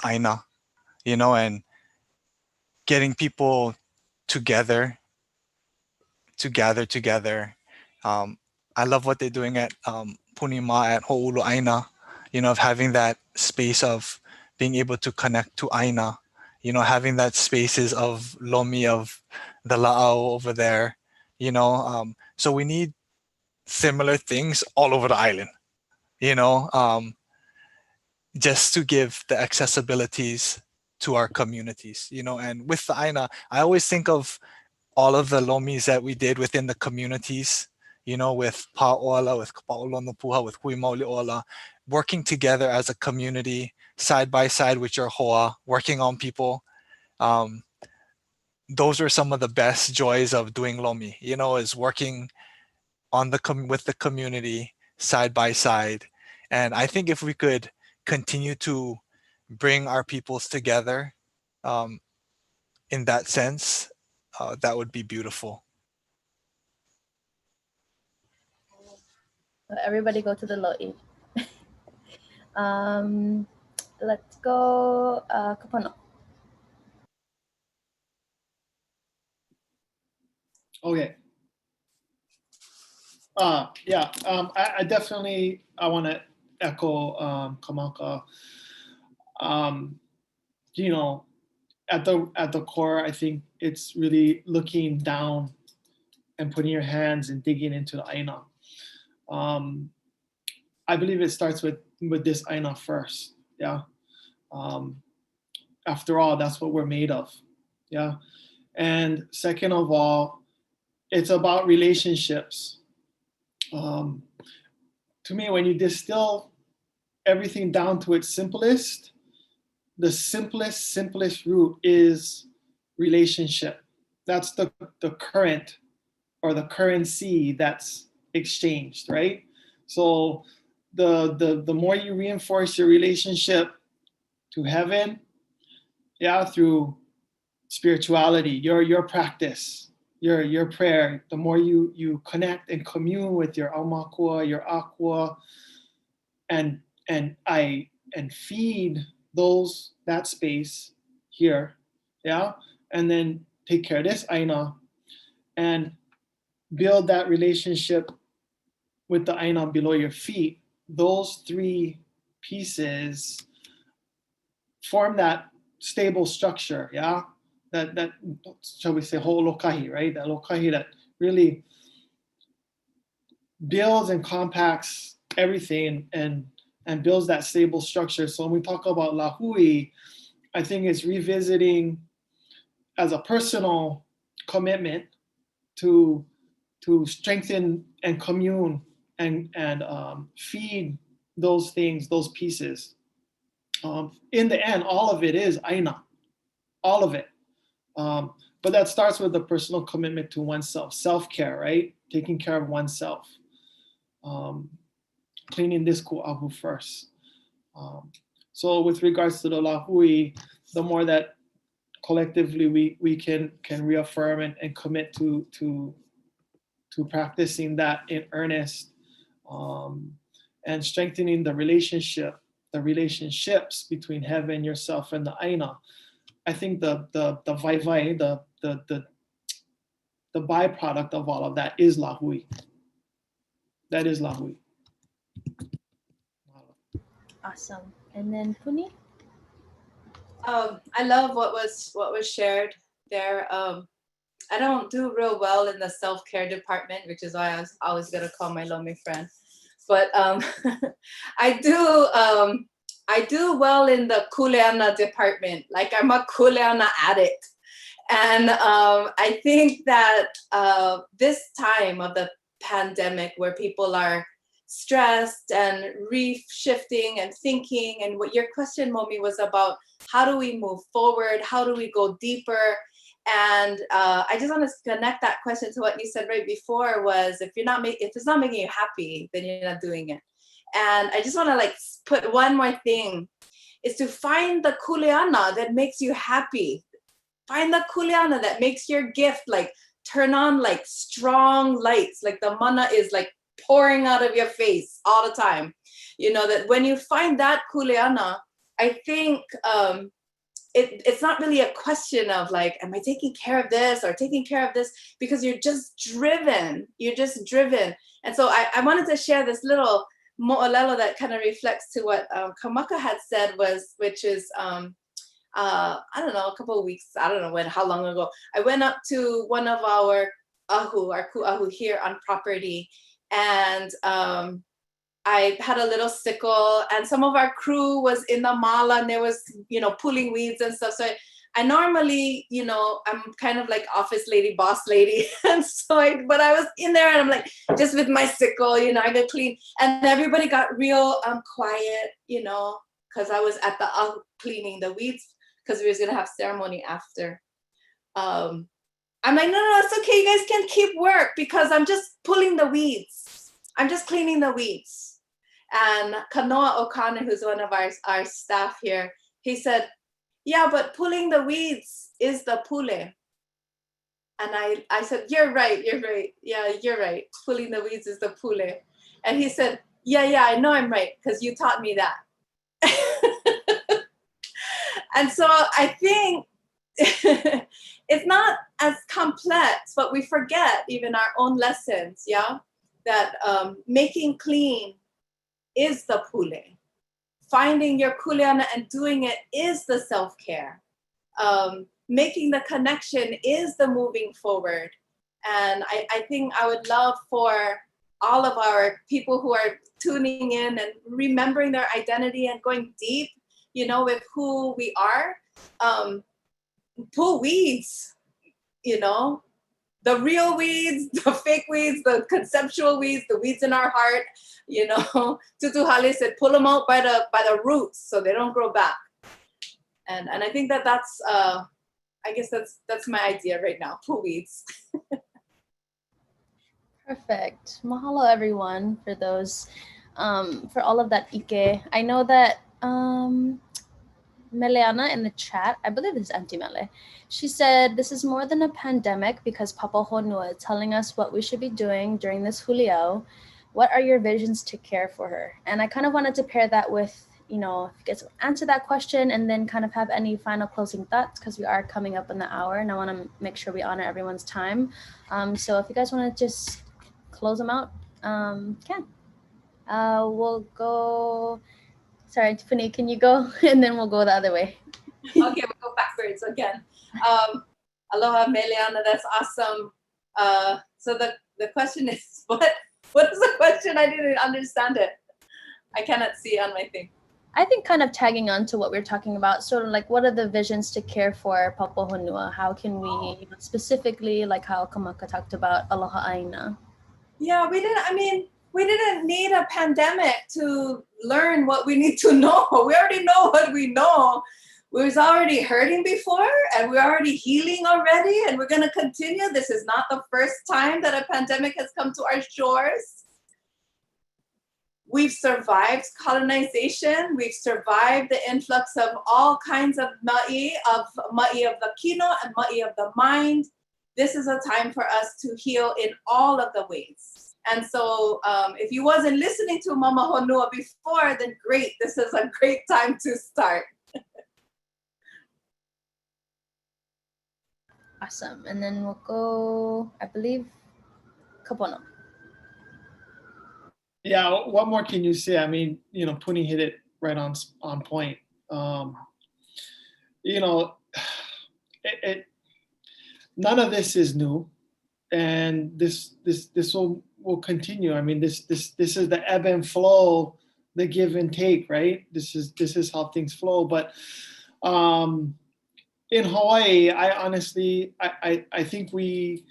Aina, you know, and getting people together to gather together. I love what they're doing at Punima at Ho'ōla Aina, you know, of having that space of being able to connect to Aina, you know, having that spaces of Lomi, of the La'au over there, you know. So we need similar things all over the island, you know, just to give the accessibilities to our communities, you know. And with the Aina, I always think of all of the lomis that we did within the communities, you know, with Pa'ola, with Pa'olonopuha, with Hui Mauli'ola, working together as a community, side by side with your hoa, working on people. Those are some of the best joys of doing lomi, you know, is working on with the community side by side. And I think if we could continue to bring our peoples together in that sense, that would be beautiful. Everybody go to the lo'i. Let's go, Kapono. Okay. Yeah, I definitely, I want to echo Kamaka. You know, at the core, I think it's really looking down and putting your hands and digging into the Aina. I believe it starts with this Aina first. Yeah. After all, that's what we're made of. Yeah. And second of all, it's about relationships. To me, when you distill everything down to its simplest, the simplest root is relationship. That's the current or the currency that's exchanged, right? So the more you reinforce your relationship to heaven, yeah, through spirituality, your practice, your prayer, the more you connect and commune with your aumakua, your akua, and feed that space here, yeah, and then take care of this Aina and build that relationship with the Aina below your feet. Those three pieces form that stable structure, yeah, that shall we say ho'olokahi, right? That lokahi that really builds and compacts everything and builds that stable structure. So when we talk about lahui, I think it's revisiting as a personal commitment to strengthen and commune and feed those things, those pieces. In the end, all of it is aina, all of it. But that starts with a personal commitment to oneself, self-care, right? Taking care of oneself. Cleaning this ku'ahu first. So with regards to the lahui, the more that collectively we can reaffirm and commit to practicing that in earnest, and strengthening the relationships between heaven, yourself, and the aina. I think the vai, the byproduct of all of that is lahui. That is lahui. Awesome. And then Puni? I love what was shared there. I don't do real well in the self-care department, which is why I was always gonna call my Lomi friend. But I do well in the Kuleana department. Like I'm a Kuleana addict. And I think that this time of the pandemic where people are stressed and re-shifting and thinking, and what your question, Momi, was about how do we move forward? How do we go deeper? And I just want to connect that question to what you said right before was if it's not making you happy, then you're not doing it. And I just want to like put one more thing is to find the kuleana that makes you happy. Find the kuleana that makes your gift like turn on like strong lights, like the mana is like pouring out of your face all the time. You know, that when you find that kuleana, I think it's not really a question of like, am I taking care of this or taking care of this? Because you're just driven. You're just driven. And so I wanted to share this little mo'olelo that kind of reflects to what Kamaka had said which is, I don't know, a couple of weeks, I don't know how long ago, I went up to one of our ku'ahu here on property, and I had a little sickle, and some of our crew was in the mala, and there was, pulling weeds and stuff. So I normally, I'm kind of like office lady, boss lady. And so but I was in there and I'm like, just with my sickle, I got clean. And everybody got real quiet, because I was at the cleaning the weeds, because we was gonna have ceremony after. I'm like, no, it's okay. You guys can keep work because I'm just pulling the weeds. I'm just cleaning the weeds. And Kanoa Okane, who's one of our staff here, he said, yeah, but pulling the weeds is the pule. And I said, you're right. Yeah, you're right. Pulling the weeds is the pule. And he said, yeah, I know I'm right, because you taught me that. And so I think it's not as complex, but we forget even our own lessons, yeah? That making clean is the pule. Finding your kuleana and doing it is the self-care. Making the connection is the moving forward. And I think I would love for all of our people who are tuning in and remembering their identity and going deep, with who we are. Pull weeds, the real weeds, the fake weeds, the conceptual weeds, the weeds in our heart, Tutu Hale said, pull them out by the roots so they don't grow back. And I think that's, I guess that's my idea right now, pull weeds. Perfect. Mahalo everyone for those, for all of that ʻike. I know that Meleana in the chat, I believe this is Auntie Mele, she said, this is more than a pandemic because Papa Honua is telling us what we should be doing during this huliau. What are your visions to care for her? And I kind of wanted to pair that with, if you guys answer that question and then kind of have any final closing thoughts, because we are coming up on the hour and I want to make sure we honor everyone's time. So if you guys want to just close them out, can. We'll go. Sorry, Tiffany, can you go? And then we'll go the other way. Okay, we'll go backwards again. Aloha, Meleana, that's awesome. So the question is, what is the question? I didn't understand it. I cannot see on my thing. I think kind of tagging on to what we we're talking about, sort of like what are the visions to care for Papahanua? How can we specifically, like how Kamaka talked about Aloha Aina? Yeah, we didn't need a pandemic to learn what we need to know. We already know what we know. We was already hurting before, and we're already healing already, and we're going to continue. This is not the first time that a pandemic has come to our shores. We've survived colonization. We've survived the influx of all kinds of ma'i of the kino and ma'i of the mind. This is a time for us to heal in all of the ways. And so if you wasn't listening to Mama Honua before, then great. This is a great time to start. Awesome. And then we'll go, I believe, Kapono. Yeah, what more can you say? I mean, Puni hit it right on point. None of this is new, and this will continue. I mean, this is the ebb and flow, the give and take, right? This is how things flow. But in Hawaii, I honestly think we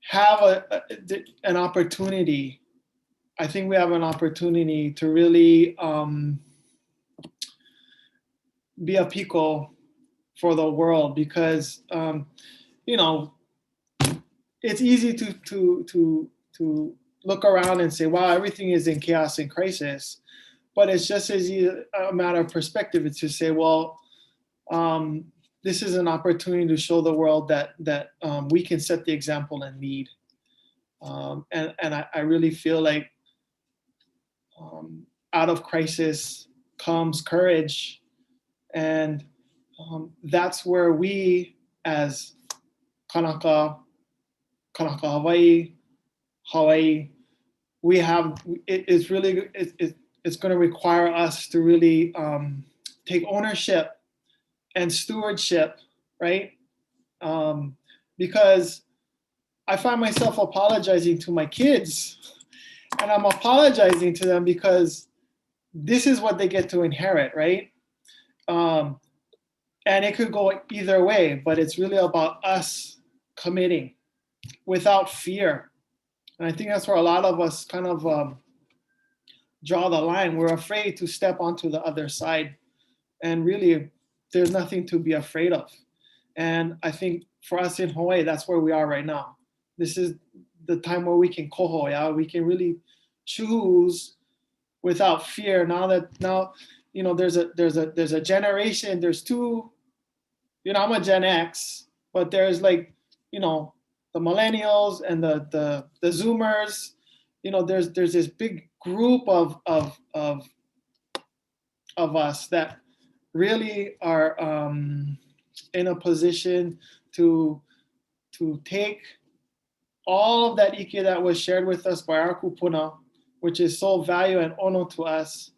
have an opportunity. I think we have an opportunity to really be a piko for the world, because it's easy to look around and say, wow, everything is in chaos and crisis. But it's just as a matter of perspective. It's to say, well, this is an opportunity to show the world that we can set the example and lead. And I really feel like out of crisis comes courage. And that's where we, as Kanaka Hawaii, we have, it's going to require us to really take ownership and stewardship, right? Because I find myself apologizing to my kids, and I'm apologizing to them because this is what they get to inherit, right? And it could go either way, but it's really about us committing without fear. And I think that's where a lot of us kind of draw the line. We're afraid to step onto the other side. And really, there's nothing to be afraid of. And I think for us in Hawaii, that's where we are right now. This is the time where we can koho, yeah? We can really choose without fear. Now, there's a generation, there's two, I'm a Gen X, but there's the millennials and the Zoomers. There's this big group of us that really are in a position to take all of that ʻike that was shared with us by our kupuna, which is so value and ono to us,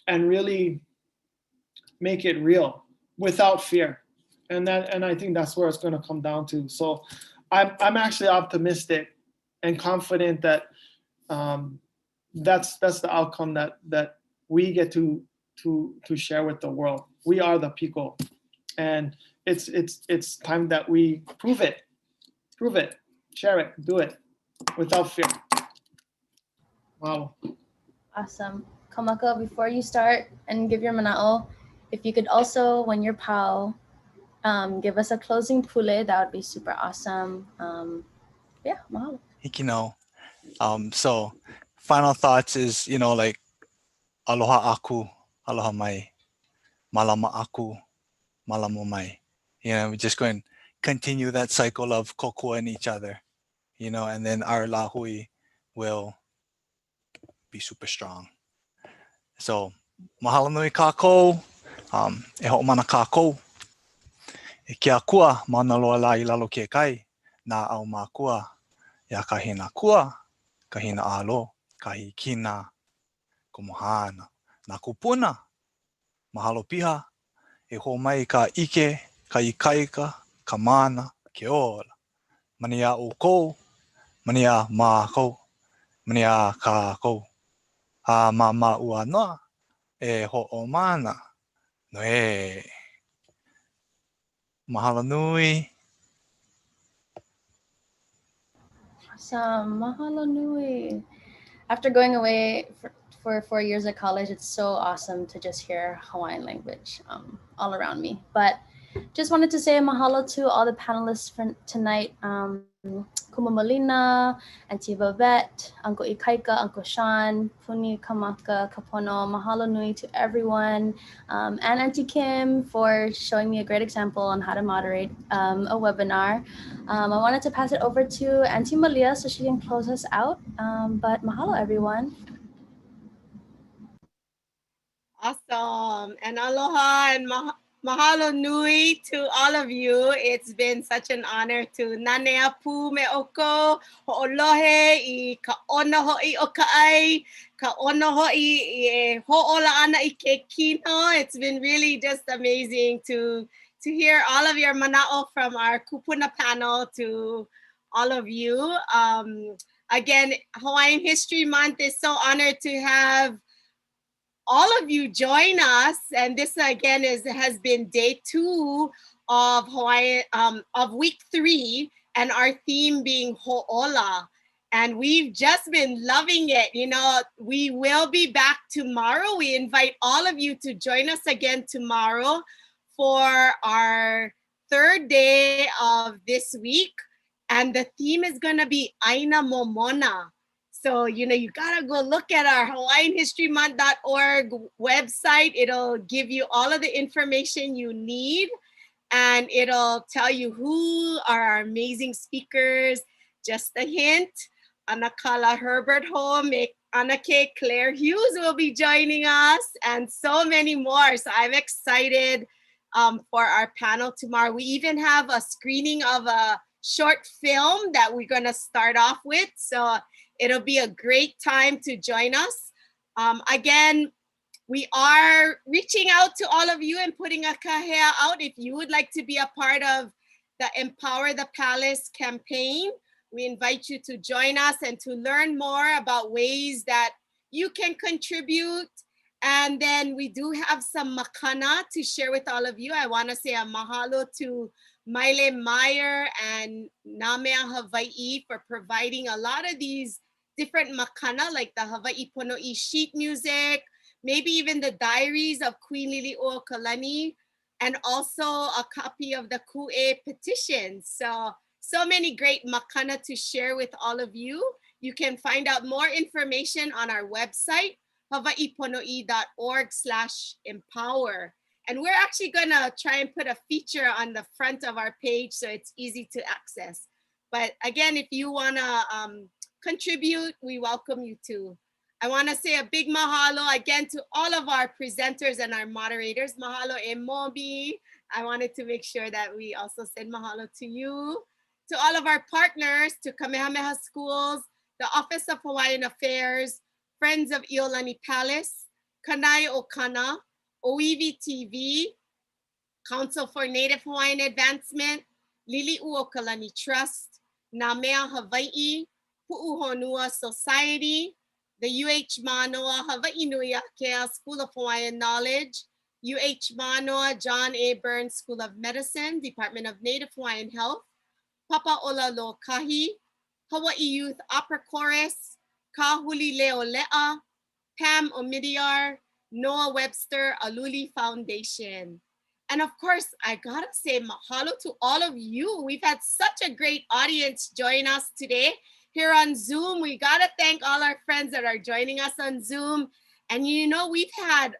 and really make it real without fear. And I think that's where it's going to come down to. So I'm actually optimistic and confident that that's the outcome that we get to share with the world. We are the piko, and it's time that we prove it, share it, do it without fear. Wow. Awesome. Kamaka, before you start and give your mana'o, if you could also, when you're pau, give us a closing pule, that would be super awesome. Yeah, mahalo. Hikino. So final thoughts is, aloha aku, aloha mai, malama aku, malamo mai. We're just going to continue that cycle of kokua in each other, and then our lahui will be super strong. So mahalo nui kākou, e ho'omana kākou, e kia kua mana loa la I lalo ke kai, nā au mākua, ia kahina kua, kahina alo, kahi kina, komohana, nā kupuna, mahalo piha, e ho mai ka ʻike, ka ikaika, ka mana, ke ola, mania o kou, mania mā kou, mania ka kou, a mama ua noa, e ho'omana noe. Mahalo nui. Awesome. Mahalo nui. After going away for 4 years at college, it's so awesome to just hear Hawaiian language all around me. But just wanted to say mahalo to all the panelists for tonight. Kuma Malina, Auntie Babette, Uncle Ikaika, Uncle Sean, Puni, Kamaka, Kapono, mahalo nui to everyone. And Auntie Kim for showing me a great example on how to moderate a webinar. I wanted to pass it over to Auntie Malia so she can close us out. But mahalo, everyone. Awesome. And aloha and mahalo nui to all of you. It's been such an honor to nanea pu me oko, ho'olohe I ka ona ho'i o ka ai, ka ona ho'i I ho'ola ana I ke kino. It's been really just amazing to hear all of your mana'o from our Kupuna panel to all of you. Again, Hawaiian History Month is so honored to have all of you join us, and this again has been day 2 of Hawaii of week 3, and our theme being Ho'ōla, and we've just been loving it. You know, we will be back tomorrow. We invite all of you to join us again tomorrow for our 3rd day of this week, and the theme is going to be Aina Momona. So, you know, you gotta go look at our HawaiianHistoryMonth.org website. It'll give you all of the information you need, and it'll tell you who are our amazing speakers. Just a hint, Anakala Herbert Home, Anake Claire Hughes will be joining us, and so many more. So I'm excited for our panel tomorrow. We even have a screening of a short film that we're gonna start off with. So it'll be a great time to join us. Again, we are reaching out to all of you and putting a kahea out. If you would like to be a part of the Empower the Palace campaign, we invite you to join us and to learn more about ways that you can contribute. And then we do have some makana to share with all of you. I want to say a mahalo to Maile Meyer and Namea Hawaii for providing a lot of these different makana, like the Hawaii Pono'i sheet music, maybe even the diaries of Queen Liliʻuokalani, and also a copy of the Ku'e petitions. So many great makana to share with all of you. You can find out more information on our website, hawaiipono'i.org/empower. And we're actually gonna try and put a feature on the front of our page so it's easy to access. But again, if you wanna contribute, we welcome you too. I wanna say a big mahalo again to all of our presenters and our moderators. Mahalo e Momi. I wanted to make sure that we also said mahalo to you. To all of our partners, to Kamehameha Schools, the Office of Hawaiian Affairs, Friends of Iolani Palace, Kanai Okana, Oiwi TV, Council for Native Hawaiian Advancement, Liliʻuokalani Trust, Namea Hawaii, Pu'uhonua Society, the UH Manoa Hawaii Nui Akea School of Hawaiian Knowledge, UH Manoa John A. Burns School of Medicine, Department of Native Hawaiian Health, Papa Ola Lokahi, Hawaii Youth Opera Chorus, Kahuli Leolea, Pam Omidyar, Noah Webster Aluli Foundation. And of course, I gotta say mahalo to all of you. We've had such a great audience join us today here on Zoom. We gotta thank all our friends that are joining us on Zoom. And you know, we've had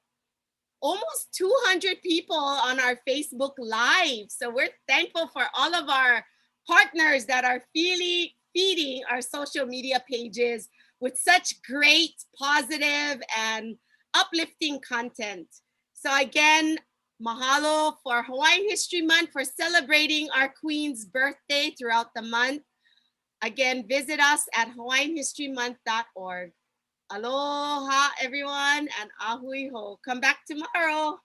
almost 200 people on our Facebook Live. So we're thankful for all of our partners that are feeding our social media pages with such great, positive, and uplifting content. So again, mahalo for Hawaiian History Month for celebrating our Queen's birthday throughout the month. Again, visit us at hawaiianhistorymonth.org. Aloha, everyone, and ahui ho. Come back tomorrow.